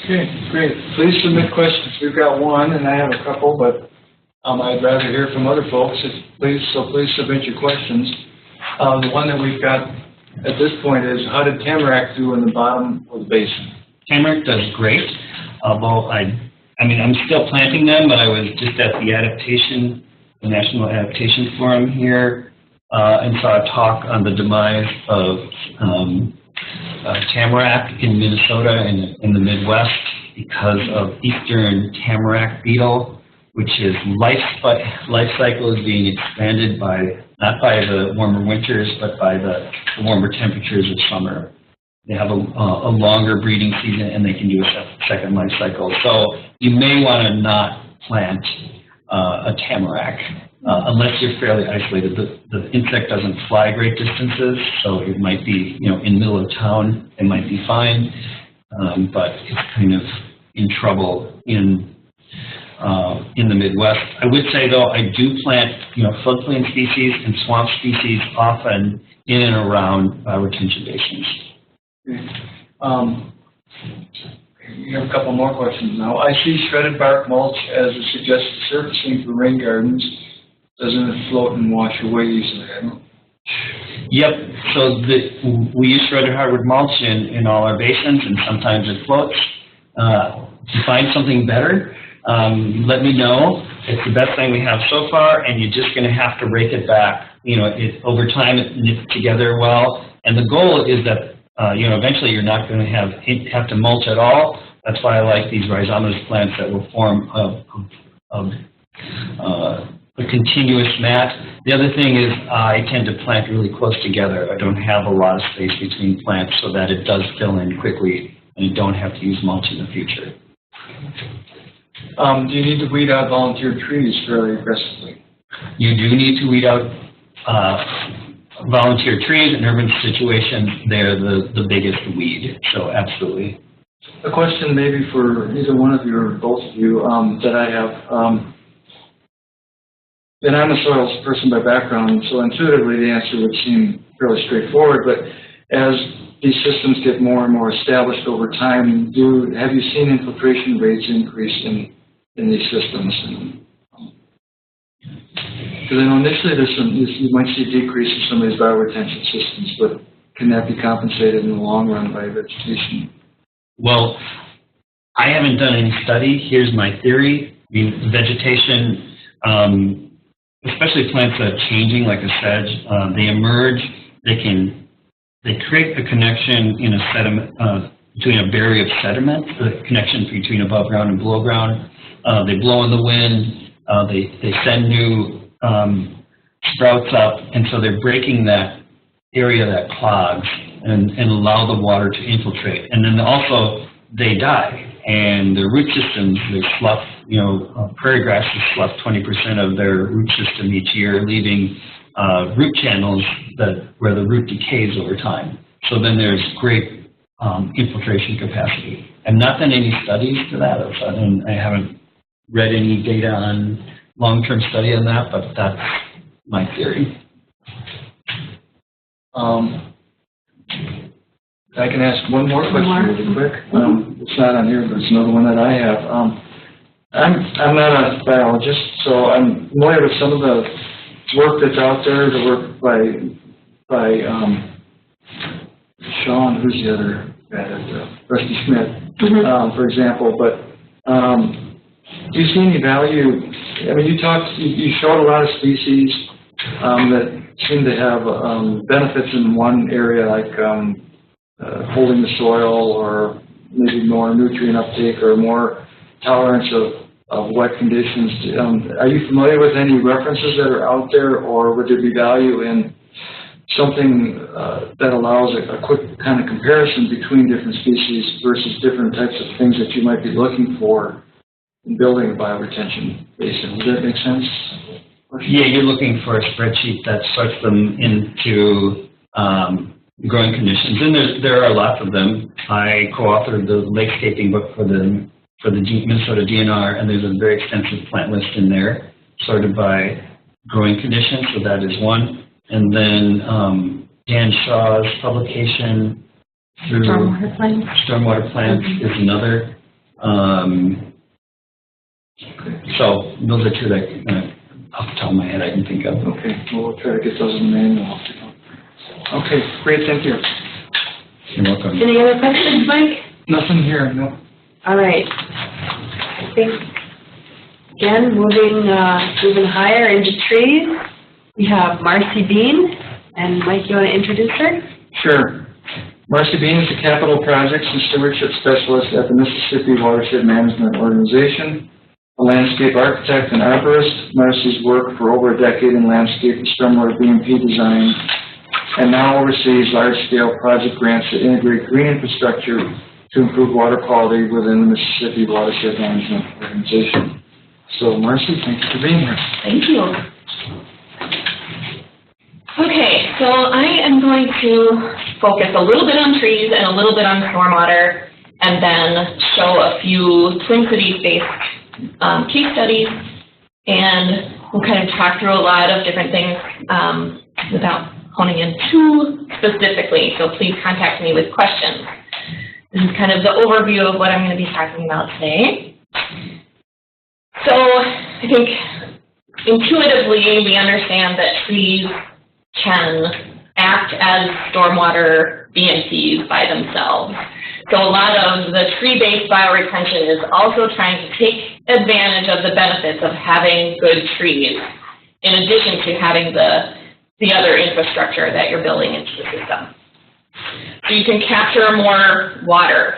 Okay, great. Please submit questions. We've got one, and I have a couple, but I'd rather hear from other folks. Please submit your questions. The one that we've got at this point is, how did tamarack do in the bottom of the basin? Tamarack does great, although I'm still planting them, but I was just at the National Adaptation Forum here, and saw a talk on the demise of tamarack in Minnesota and in the Midwest because of eastern tamarack beetle, which is life cycle is being expanded not by the warmer winters, but by the warmer temperatures of summer. They have a longer breeding season and they can do a second life cycle. So you may want to not plant a tamarack unless you're fairly isolated. The insect doesn't fly great distances, so it might be, in the middle of town, it might be fine, but it's kind of in trouble in the Midwest. I would say though, I do plant, floodplain species and swamp species often in and around retention basins. We have a couple more questions now. I see shredded bark mulch as a suggested surfacing for rain gardens. Doesn't it float and wash away easily? Yep. So we use shredded hardwood mulch in all our basins, and sometimes it floats. If you find something better, let me know. It's the best thing we have so far, and you're just going to have to rake it back. Over time it knits together well, and the goal is that eventually you're not going to have to mulch at all, That's why I like these rhizomatous plants that will form a continuous mat. The other thing is I tend to plant really close together. I don't have a lot of space between plants so that it does fill in quickly and you don't have to use mulch in the future. Do you need to weed out volunteer trees fairly aggressively? You do need to weed out volunteer trees. In urban situations, they're the biggest weed, so absolutely. A question maybe for either one of you or both of you that I have. And I'm a soils person by background, so intuitively the answer would seem fairly straightforward, but as these systems get more and more established over time, have you seen infiltration rates increase in these systems? Because I know initially you might see a decrease in some of these bioretention systems, but can that be compensated in the long run by vegetation? Well, I haven't done any study. Here's my theory. I mean, vegetation, especially plants that are changing, like a sedge, they emerge. They create a connection in a sediment between a barrier of sediment, the connection between above ground and below ground. They blow in the wind. They send new sprouts up, and so they're breaking that area that clogs and allow the water to infiltrate. And then also they die. And their root systems, they slough, prairie grasses slough 20% of their root system each year, leaving root channels where the root decays over time. So then there's great infiltration capacity. I've not done any studies to that. I haven't read any data on long-term study on that, but that's my theory. I can ask one more question really quick. It's not on here, but it's another one that I have. I'm not a biologist, so I'm familiar with some of the work that's out there, the work by Sean, who's the other guy, Rusty Schmidt, for example. But do you see any value? I mean, you showed a lot of species that seem to have benefits in one area, like holding the soil, or maybe more nutrient uptake, or more tolerance of wet conditions. Are you familiar with any references that are out there, or would there be value in something that allows a quick kind of comparison between different species versus different types of things that you might be looking for in building a bioretention basin? Does that make sense? Yeah, you're looking for a spreadsheet that sorts them into growing conditions, and there are lots of them. I co-authored the lakescaping book for the Minnesota DNR, and there's a very extensive plant list in there, sorted by growing conditions, so that is one. And then Dan Shaw's publication through Stormwater Plants is another. So those are two that off the top of my head I can think of. Okay, well, we'll try to get those in the manual. Okay, great, thank you. You're welcome. Any other questions, Mike? Nothing here, no. All right. I think, again, moving higher into trees, we have Marcy Bean. And Mike, you want to introduce her? Sure. Marcy Bean is the Capital Projects and Stewardship Specialist at the Mississippi Watershed Management Organization. A landscape architect and arborist, Marcy's worked for over a decade in landscape and stormwater BMP design, and now oversees large-scale project grants that integrate green infrastructure to improve water quality within the Mississippi Watershed Management Organization. So, Marcy, thank you for being here. Thank you. Okay, so I am going to focus a little bit on trees and a little bit on stormwater, and then show a few Twin Cities-based case studies, and we'll kind of talk through a lot of different things without honing in too specifically, so please contact me with questions. This is kind of the overview of what I'm going to be talking about today. So I think intuitively we understand that trees can act as stormwater BMPs by themselves. So a lot of the tree-based bioretention is also trying to take advantage of the benefits of having good trees, in addition to having the other infrastructure that you're building into the system. So you can capture more water.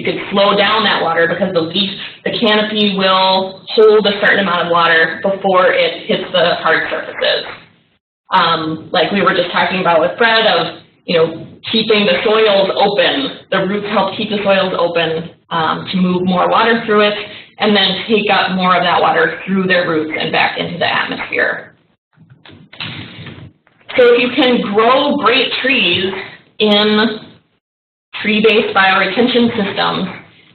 You could slow down that water because the canopy will hold a certain amount of water before it hits the hard surfaces. Like we were just talking about with Fred of, keeping the soils open. The roots help keep the soils open to move more water through it and then take up more of that water through their roots and back into the atmosphere. So if you can grow great trees in tree-based bioretention systems,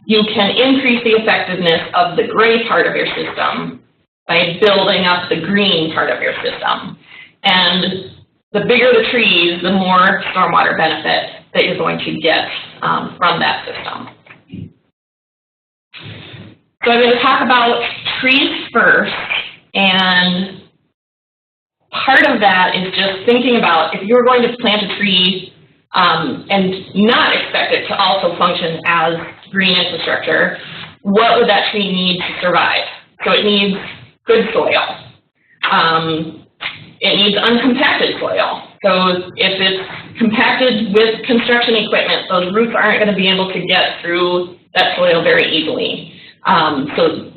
you can increase the effectiveness of the gray part of your system by building up the green part of your system. And the bigger the trees, the more stormwater benefit that you're going to get from that system. So I'm going to talk about trees first, and part of that is just thinking about if you're going to plant a tree and not expect it to also function as green infrastructure, what would that tree need to survive? So it needs good soil. It needs uncompacted soil. So if it's compacted with construction equipment, those roots aren't going to be able to get through that soil very easily. The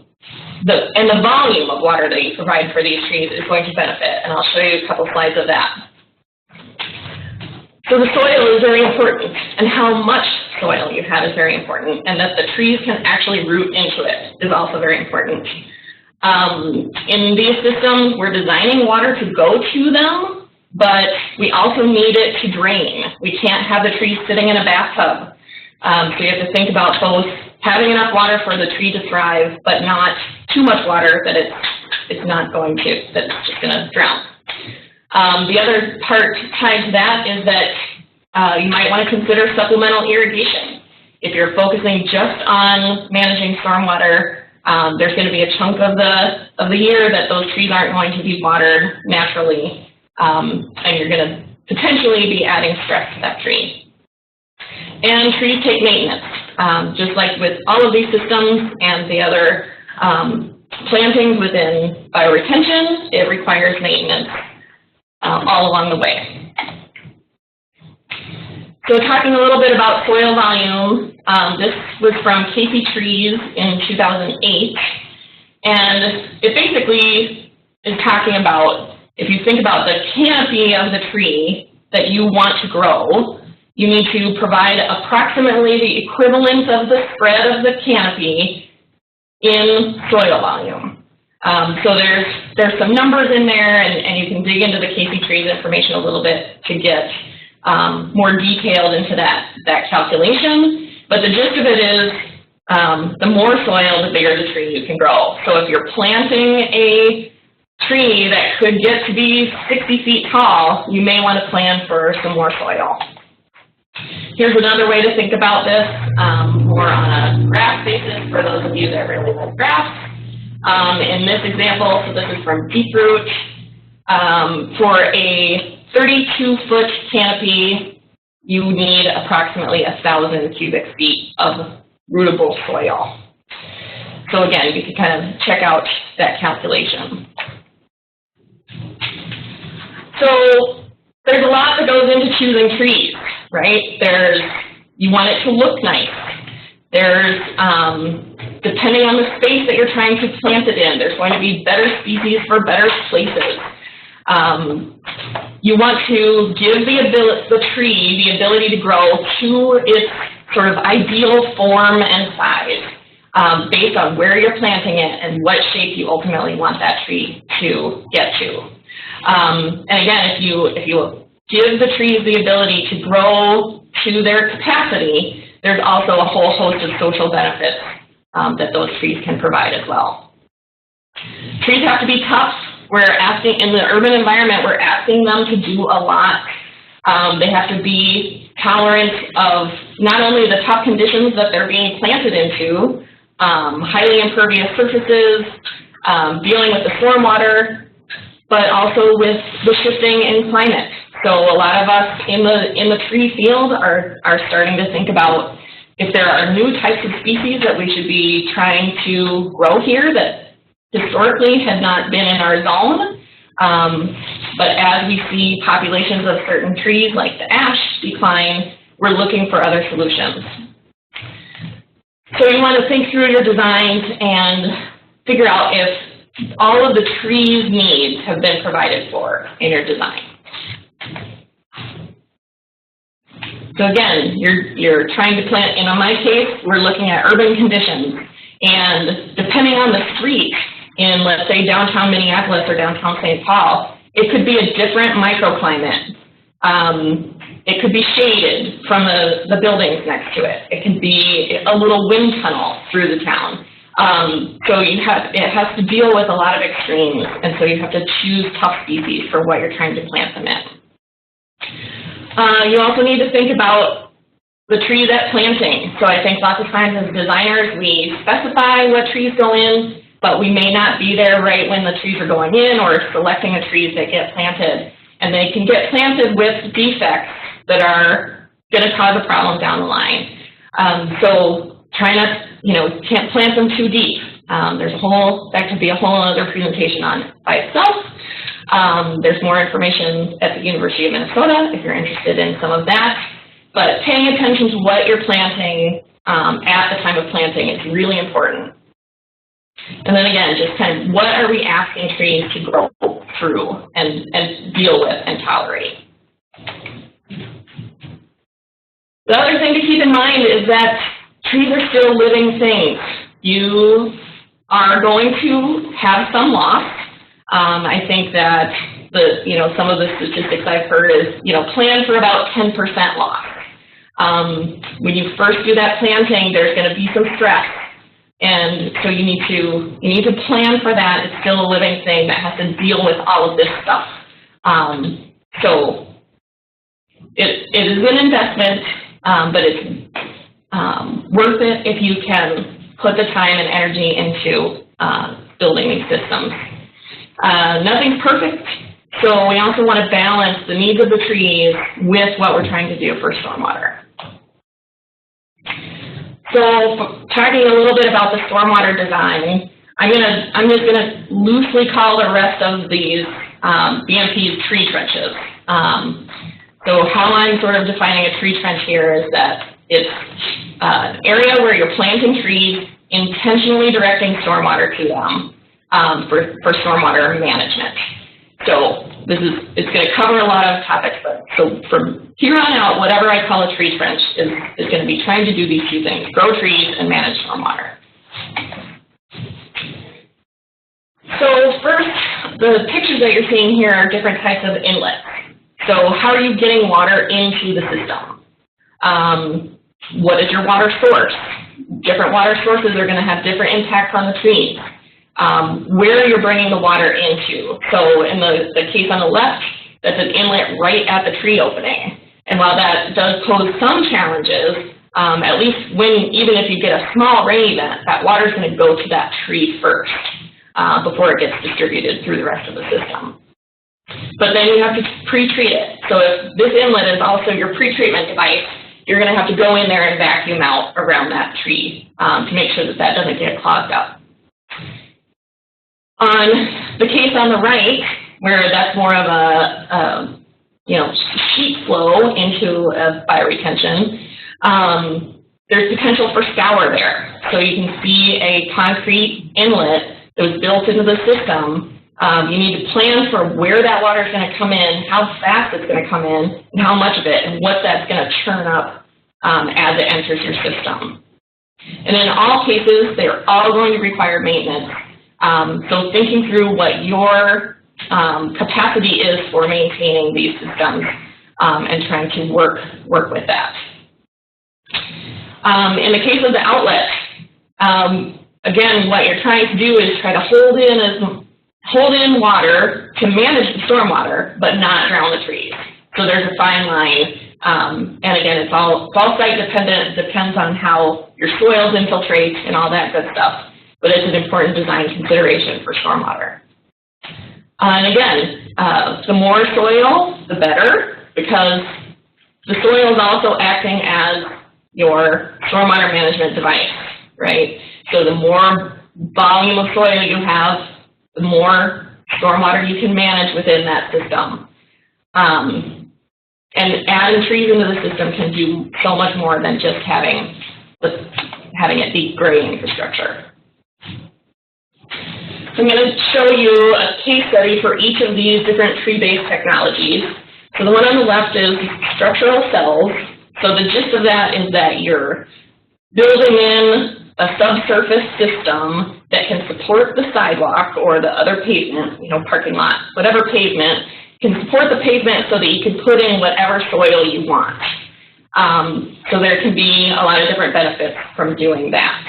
volume of water that you provide for these trees is going to benefit, and I'll show you a couple slides of that. So the soil is very important, and how much soil you have is very important, and that the trees can actually root into it is also very important. In these systems, we're designing water to go to them, but we also need it to drain. We can't have the trees sitting in a bathtub. So you have to think about both having enough water for the tree to thrive, but not too much water that it's just going to drown. The other part tied to that is that you might want to consider supplemental irrigation. If you're focusing just on managing stormwater, there's going to be a chunk of the year that those trees aren't going to be watered naturally, and you're going to potentially be adding stress to that tree. And trees take maintenance, just like with all of these systems and the other plantings within bioretention, it requires maintenance all along the way. So talking a little bit about soil volume, this was from Casey Trees in 2008, and it basically is talking about, if you think about the canopy of the tree that you want to grow, you need to provide approximately the equivalent of the spread of the canopy in soil volume. So there's some numbers in there, and you can dig into the Casey Trees information a little bit to get more detailed into that calculation. But the gist of it is the more soil, the bigger the tree you can grow. So if you're planting a tree that could get to be 60 feet tall, you may want to plan for some more soil. Here's another way to think about this, more on a graph basis for those of you that really like graphs. In this example, so this is from Deep Root, for a 32-foot canopy, you need approximately 1,000 cubic feet of rootable soil. So again, you can kind of check out that calculation. So there's a lot that goes into choosing trees, right? You want it to look nice. Depending on the space that you're trying to plant it in, there's going to be better species for better places. You want to give the tree the ability to grow to its sort of ideal form and size, based on where you're planting it and what shape you ultimately want that tree to get to. And again, if you give the trees the ability to grow to their capacity, there's also a whole host of social benefits that those trees can provide as well. Trees have to be tough. In the urban environment, we're asking them to do a lot. They have to be tolerant of not only the tough conditions that they're being planted into, highly impervious surfaces, dealing with the stormwater, but also with the shifting in climate. So a lot of us in the tree field are starting to think about if there are new types of species that we should be trying to grow here that historically had not been in our zone. But as we see populations of certain trees like the ash decline, we're looking for other solutions. So you want to think through your designs and figure out if all of the trees needs have been provided for in your design. So again, you're trying to plant, in my case, we're looking at urban conditions, and depending on the street in, let's say, downtown Minneapolis or downtown St. Paul, it could be a different microclimate. It could be shaded from the buildings next to it. It could be a little wind tunnel through the town. So it has to deal with a lot of extremes, and so you have to choose tough species for what you're trying to plant them in. You also need to think about the trees at planting. So I think lots of times as designers, we specify what trees go in, but we may not be there right when the trees are going in or selecting the trees that get planted. And they can get planted with defects that are going to cause a problem down the line. So try not, can't plant them too deep. That could be a whole other presentation on it by itself. There's more information at the University of Minnesota if you're interested in some of that. But paying attention to what you're planting at the time of planting is really important. And then again, just kind of what are we asking trees to grow through and deal with and tolerate. The other thing to keep in mind is that trees are still living things. You are going to have some loss. I think that some of the statistics I've heard is, plan for about 10% loss. When you first do that planting, there's going to be some stress. And so you need to plan for that. It's still a living thing that has to deal with all of this stuff. So it is an investment, but it's worth it if you can put the time and energy into building these systems. Nothing's perfect, so we also want to balance the needs of the trees with what we're trying to do for stormwater. So talking a little bit about the stormwater design, I'm just gonna loosely call the rest of these BMPs tree trenches. So how I'm sort of defining a tree trench here is that it's an area where you're planting trees, intentionally directing stormwater to them for stormwater management. So it's going to cover a lot of topics, but so from here on out, whatever I call a tree trench is going to be trying to do these two things: grow trees and manage stormwater. So first, the pictures that you're seeing here are different types of inlets. So how are you getting water into the system? What is your water source? Different water sources are going to have different impacts on the trees. Where you're bringing the water into. So in the case on the left, that's an inlet right at the tree opening. And while that does pose some challenges, at least even if you get a small rain event, that water is going to go to that tree first before it gets distributed through the rest of the system. But then you have to pre-treat it. So if this inlet is also your pre-treatment device, you're going to have to go in there and vacuum out around that tree to make sure that doesn't get clogged up. On the case on the right, where that's more of a sheet flow into a bioretention, there's potential for scour there. So you can see a concrete inlet that was built into the system. You need to plan for where that water is going to come in, how fast it's going to come in, and how much of it, and what that's going to churn up as it enters your system. And in all cases, they're all going to require maintenance. So thinking through what your capacity is for maintaining these systems and trying to work with that. In the case of the outlet, again, what you're trying to do is try to hold in water to manage the stormwater, but not drown the trees. So there's a fine line. And again, it's all site dependent. It depends on how your soils infiltrate and all that good stuff. But it's an important design consideration for stormwater. And again, the more soil, the better, because the soil is also acting as your stormwater management device, right? So the more volume of soil you have, the more stormwater you can manage within that system. And adding trees into the system can do so much more than just having the having it be gray infrastructure. So I'm going to show you a case study for each of these different tree-based technologies. So the one on the left is structural cells. So the gist of that is that you're building in a subsurface system that can support the sidewalk or the other pavement, parking lot, whatever pavement, can support the pavement so that you can put in whatever soil you want. So there can be a lot of different benefits from doing that.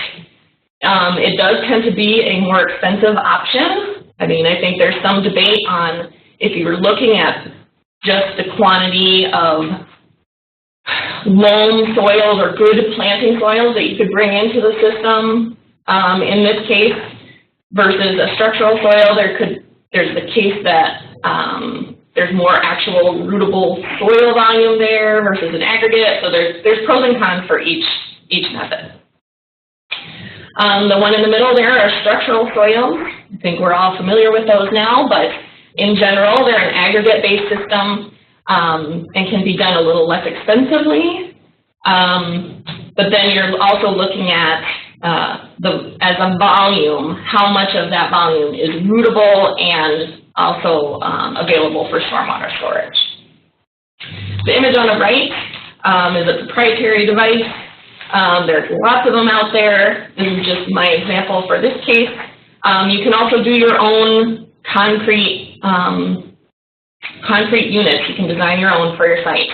It does tend to be a more expensive option. I think there's some debate on if you were looking at just the quantity of loam soils or good planting soils that you could bring into the system in this case versus a structural soil. There's the case that there's more actual rootable soil volume there versus an aggregate. So there's pros and cons for each method. The one in the middle there are structural soils. I think we're all familiar with those now, but in general, they're an aggregate-based system and can be done a little less expensively. But then you're also looking at as a volume, how much of that volume is rootable and also available for stormwater storage. The image on the right is a proprietary device. There's lots of them out there. This is just my example for this case. You can also do your own concrete units. You can design your own for your site.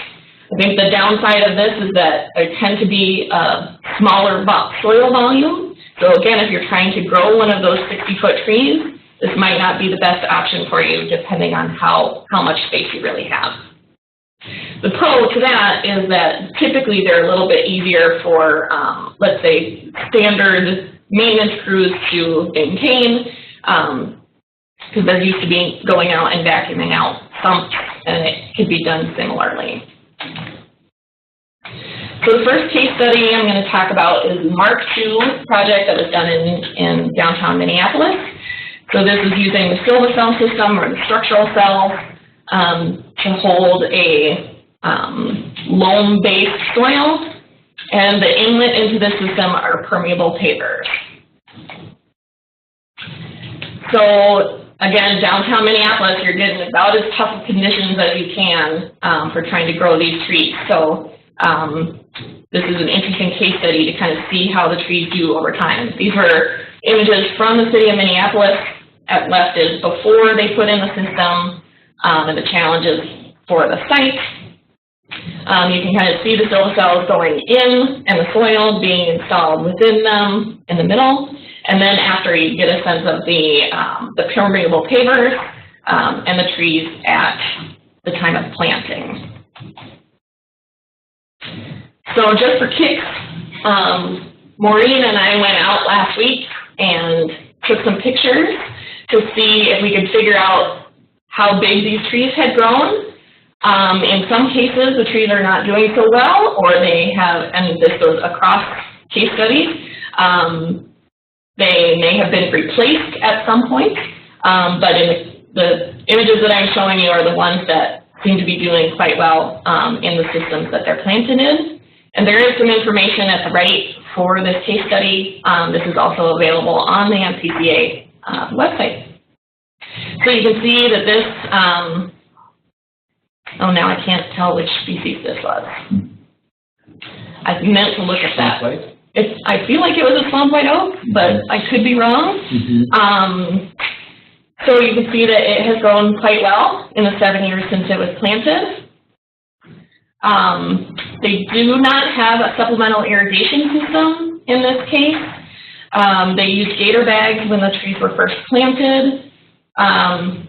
I think the downside of this is that there tend to be a smaller soil volume. So again, if you're trying to grow one of those 60-foot trees, this might not be the best option for you depending on how much space you really have. The pro to that is that typically they're a little bit easier for, let's say, standard maintenance crews to maintain, because they're used to going out and vacuuming out sumps, and it could be done similarly. So the first case study I'm going to talk about is the Mark II project that was done in downtown Minneapolis. So this is using the silva cell system or the structural cell to hold a loam-based soil, and the inlet into this system are permeable pavers. So again, downtown Minneapolis, you're getting about as tough of conditions as you can for trying to grow these trees. So this is an interesting case study to kind of see how the trees do over time. These were images from the city of Minneapolis. At left is before they put in the system and the challenges for the site. You can kind of see the silva cells going in and the soil being installed within them in the middle. And then after you get a sense of the permeable pavers and the trees at the time of planting. So just for kicks, Maureen and I went out last week and took some pictures to see if we could figure out how big these trees had grown. In some cases, the trees are not doing so well, or they have, and this goes across case studies, they may have been replaced at some point, but in the images that I'm showing you are the ones that seem to be doing quite well in the systems that they're planted in. And there is some information at the right for this case study. This is also available on the MCCA website. So you can see that this, oh, now I can't tell which species this was. I meant to look at that. I feel like it was a swamp white oak, but I could be wrong. So you can see that it has grown quite well in the 7 years since it was planted. They do not have a supplemental irrigation system in this case. They used gator bags when the trees were first planted. I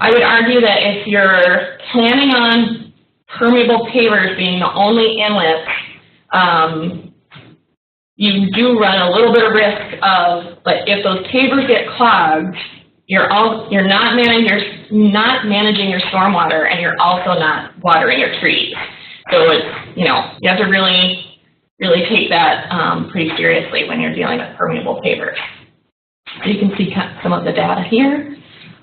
would argue that if you're planning on permeable pavers being the only inlet, you do run a little bit of risk of, but if those pavers get clogged, you're not managing your stormwater, and you're also not watering your trees. So it's, you have to really take that pretty seriously when you're dealing with permeable pavers. So you can see some of the data here.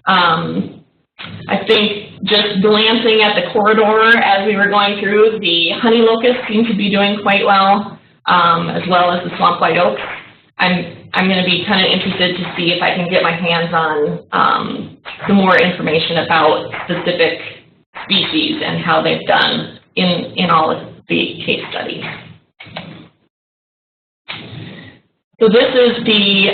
I think just glancing at the corridor as we were going through, the honey locusts seem to be doing quite well. as well as the swamp white oaks. I'm going to be kind of interested to see if I can get my hands on some more information about specific species and how they've done in all of the case studies. So this is the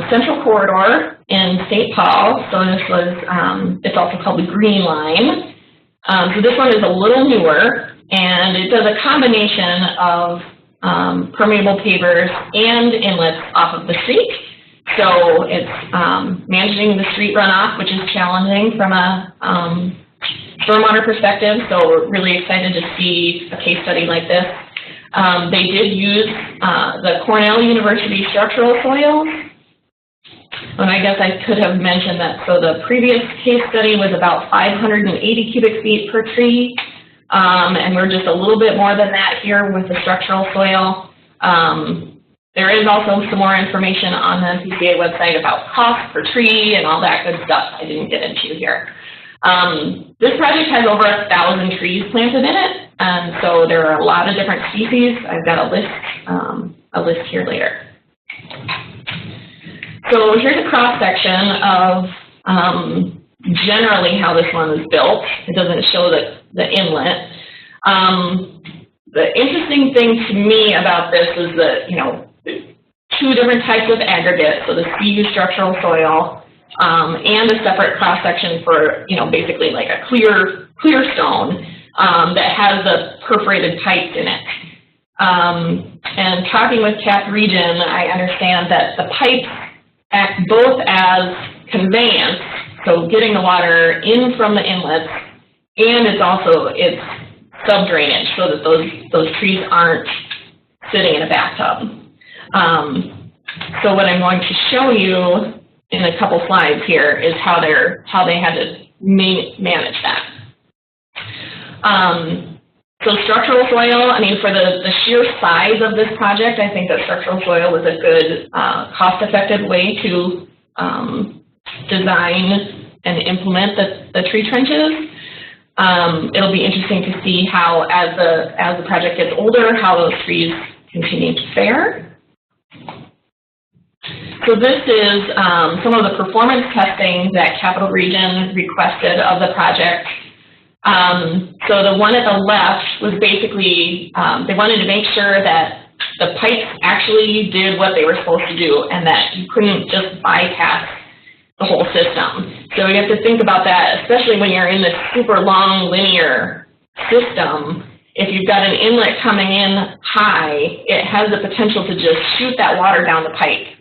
central corridor in St. Paul. So this was, it's also called the Green Line. So this one is a little newer, and it does a combination of permeable pavers and inlets off of the street. So it's managing the street runoff, which is challenging from a stormwater perspective. So we're really excited to see a case study like this. They did use the Cornell University structural soils. And I guess I could have mentioned that. So the previous case study was about 580 cubic feet per tree. And we're just a little bit more than that here with the structural soil. There is also some more information on the PCA website about cost per tree and all that good stuff I didn't get into here. This project has over 1,000 trees planted in it, and so there are a lot of different species. I've got a list here later. So here's a cross-section of generally how this one was built. It doesn't show the inlet. The interesting thing to me about this is that, you know, two different types of aggregate, so the CU structural soil, and a separate cross-section for, you know, basically like a clear stone that has the perforated pipes in it. And talking with CAP Region, I understand that the pipes act both as conveyance, so getting the water in from the inlets, and it's sub-drainage, so that those trees aren't sitting in a bathtub. So what I'm going to show you in a couple slides here is how they had to manage that. So structural soil, I mean, for the sheer size of this project, I think that structural soil was a good, cost-effective way to design and implement the tree trenches. It'll be interesting to see how, as the project gets older, how those trees continue to fare. So this is some of the performance testing that Capital Region requested of the project. So the one at the left was basically, they wanted to make sure that the pipes actually did what they were supposed to do and that you couldn't just bypass the whole system. So you have to think about that, especially when you're in this super long linear system. If you've got an inlet coming in high, it has the potential to just shoot that water down the pipe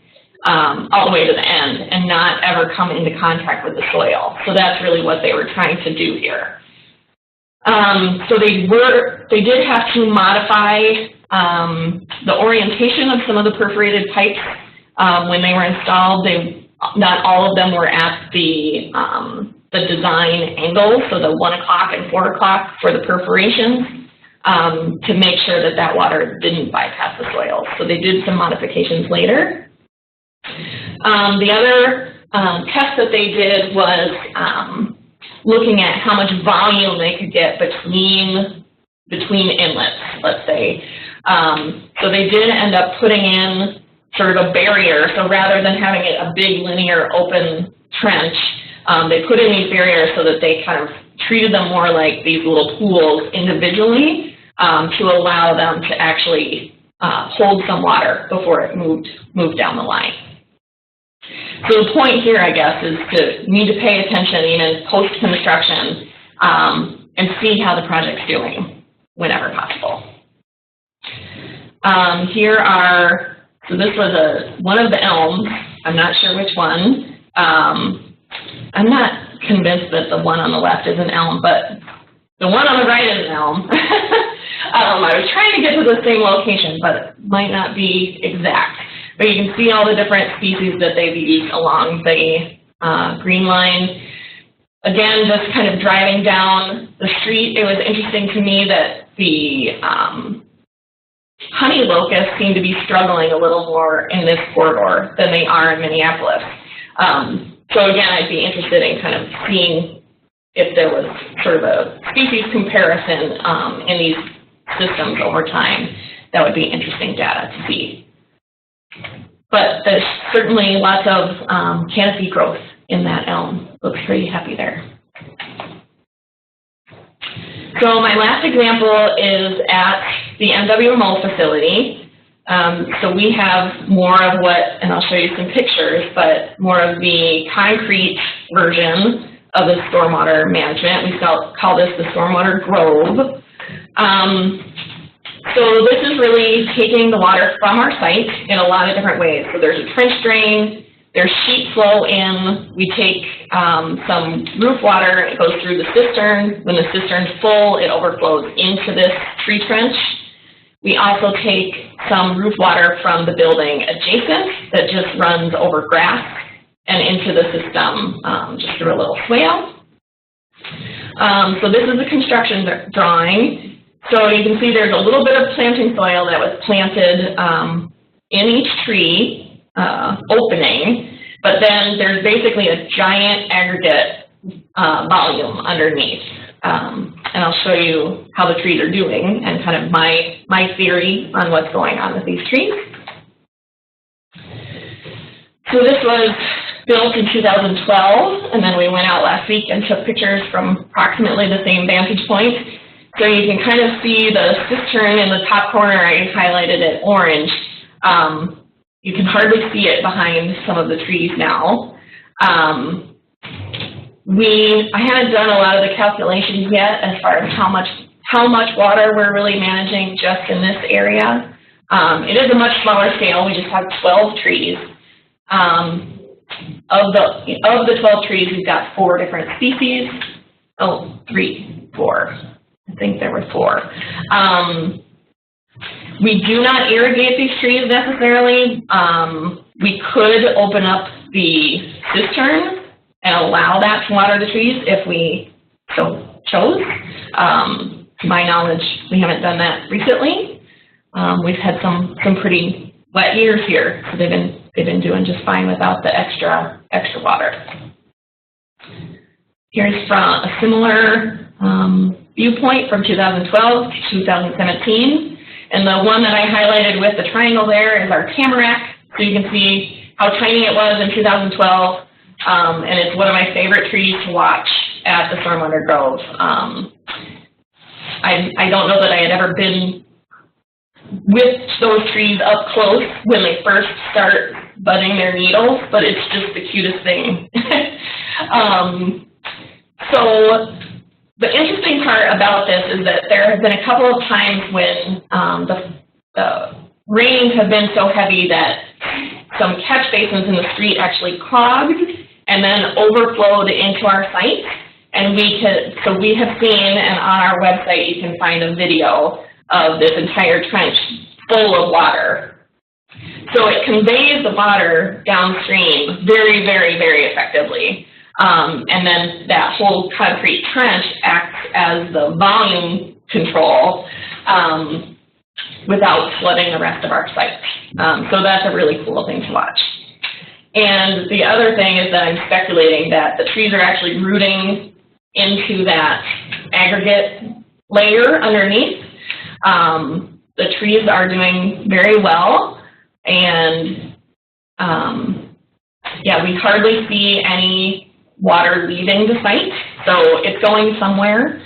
all the way to the end and not ever come into contact with the soil. So that's really what they were trying to do here. So they did have to modify the orientation of some of the perforated pipes when they were installed. Not all of them were at the design angle, so the 1 o'clock and 4 o'clock for the perforations, to make sure that water didn't bypass the soil. So they did some modifications later. The other test that they did was looking at how much volume they could get between inlets, let's say. So they did end up putting in sort of a barrier. So rather than having a big linear open trench, they put in these barriers so that they kind of treated them more like these little pools individually, to allow them to actually hold some water before it moved down the line. So the point here, I guess, is to need to pay attention even post-construction and see how the project's doing whenever possible. So this was one of the elms. I'm not sure which one. I'm not convinced that the one on the left is an elm, but the one on the right is an elm. I was trying to get to the same location, but it might not be exact. But you can see all the different species that they've used along the green line. Again, just kind of driving down the street, it was interesting to me that the honey locusts seem to be struggling a little more in this corridor than they are in Minneapolis. So again, I'd be interested in kind of seeing if there was sort of a species comparison in these systems over time. that would be interesting data to see. But there's certainly lots of canopy growth in that elm. Looks pretty happy there. So my last example is at the MWMO facility. So we have more of what, and I'll show you some pictures, but more of the concrete version of the stormwater management. We call this the Stormwater Grove. So this is really taking the water from our site in a lot of different ways. So there's a trench drain, there's sheet flow in, we take some roof water, it goes through the cistern. When the cistern's full, it overflows into this tree trench. We also take some roof water from the building adjacent that just runs over grass and into the system just through a little swale. So this is a construction drawing. So you can see there's a little bit of planting soil that was planted in each tree opening, but then there's basically a giant aggregate volume underneath. And I'll show you how the trees are doing and kind of my theory on what's going on with these trees. So this was built in 2012, and then we went out last week and took pictures from approximately the same vantage point. So you can kind of see the cistern in the top corner. I highlighted it orange. You can hardly see it behind some of the trees now. I haven't done a lot of the calculations yet as far as how much water we're really managing just in this area. It is a much smaller scale. We just have 12 trees. Of the 12 trees, we've got 4 different species. Oh, 4. I think there were 4. We do not irrigate these trees necessarily. We could open up the cistern and allow that to water the trees if we so chose. To my knowledge, we haven't done that recently. We've had some pretty wet years here, so they've been doing just fine without the extra water. Here's from a similar viewpoint from 2012 to 2017. And the one that I highlighted with the triangle there is our tamarack. So you can see how tiny it was in 2012. And it's one of my favorite trees to watch at the Stormwater Grove. I don't know that I had ever been with those trees up close when they first start budding their needles, but it's just the cutest thing. So the interesting part about this is that there have been a couple of times when the rains have been so heavy that some catch basins in the street actually clogged and then overflowed into our site. And we have seen, and on our website you can find a video of this entire trench full of water. So it conveys the water downstream very, very, very effectively. And then that whole concrete trench acts as the volume control without flooding the rest of our site. So that's a really cool thing to watch. And the other thing is that I'm speculating that the trees are actually rooting into that aggregate layer underneath. The trees are doing very well, and yeah, we hardly see any water leaving the site, so it's going somewhere.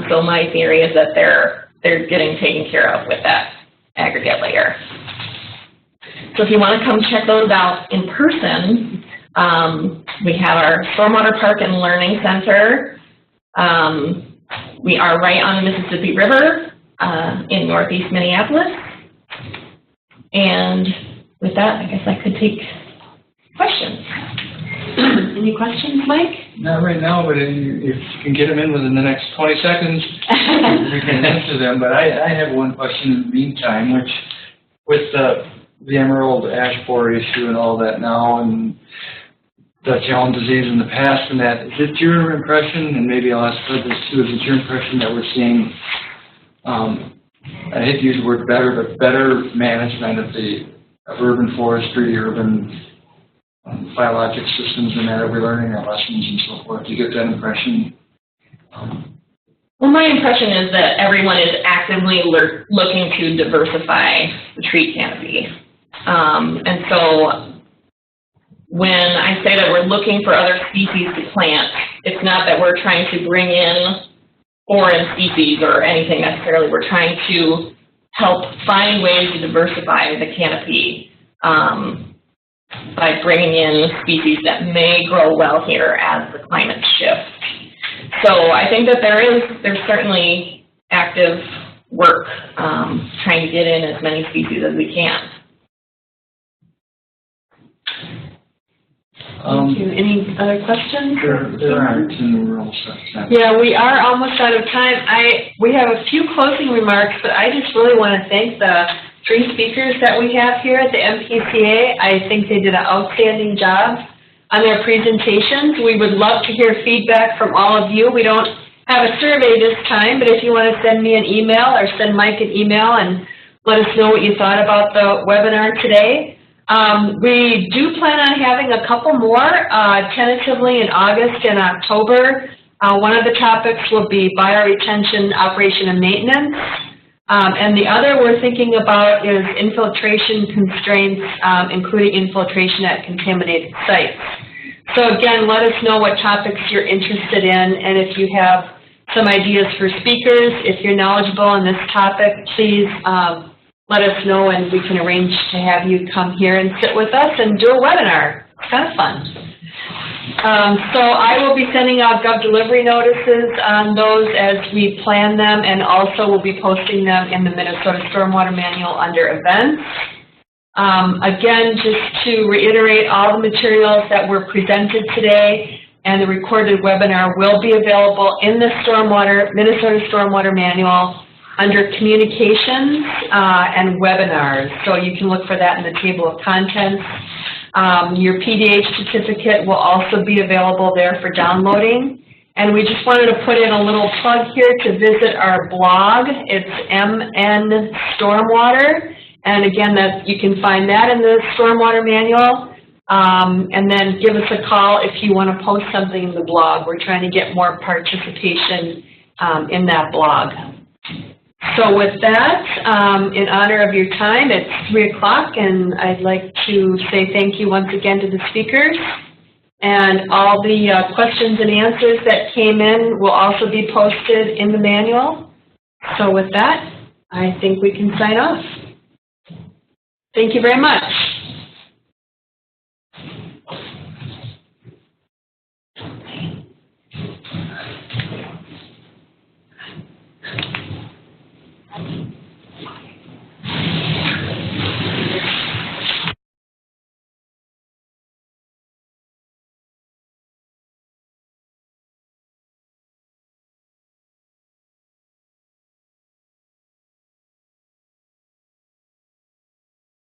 So my theory is that they're getting taken care of with that aggregate layer. So if you want to come check those out in person, we have our Stormwater Park and Learning Center. We are right on the Mississippi River in northeast Minneapolis. And with that, I guess I could take questions. Any questions, Mike? Not right now, but if you can get them in within the next 20 seconds, we can answer them. But I have one question in the meantime, which with the emerald ash borer issue and all that now, and Dutch elm disease in the past and that, is it your impression, and maybe I'll ask for this too, is it your impression that we're seeing, I hate to use the word better, but better management of urban forestry, urban biologic systems, and that we're learning our lessons and so forth? Do you get that impression? Well, my impression is that everyone is actively looking to diversify the tree canopy. And so when I say that we're looking for other species to plant, it's not that we're trying to bring in foreign species or anything necessarily. We're trying to help find ways to diversify the canopy by bringing in species that may grow well here as the climate shifts. So I think that there's certainly active work trying to get in as many species as we can. Thank you. Any other questions? There aren't, and we're all set. Yeah, we are almost out of time. We have a few closing remarks, but I just really want to thank the 3 speakers that we have here at the MPCA. I think they did an outstanding job on their presentations. We would love to hear feedback from all of you. We don't have a survey this time, but if you want to send me an email or send Mike an email and let us know what you thought about the webinar today. We do plan on having a couple more tentatively in August and October. One of the topics will be bioretention, operation, and maintenance. And the other we're thinking about is infiltration constraints, including infiltration at contaminated sites. So again, let us know what topics you're interested in, and if you have some ideas for speakers, if you're knowledgeable in this topic, please let us know and we can arrange to have you come here and sit with us and do a webinar. It's kind of fun. So I will be sending out Gov delivery notices on those as we plan them, and also we'll be posting them in the Minnesota Stormwater Manual under events. Again, just to reiterate, all the materials that were presented today and the recorded webinar will be available in the Minnesota Stormwater Manual under communications and webinars. So you can look for that in the table of contents. Your PDH certificate will also be available there for downloading. And we just wanted to put in a little plug here to visit our blog. It's MN Stormwater. And again, you can find that in the Stormwater Manual. And then give us a call if you want to post something in the blog. We're trying to get more participation in that blog. So with that, in honor of your time, it's 3 o'clock, and I'd like to say thank you once again to the speakers. And all the questions and answers that came in will also be posted in the manual. So with that, I think we can sign off. Thank you very much.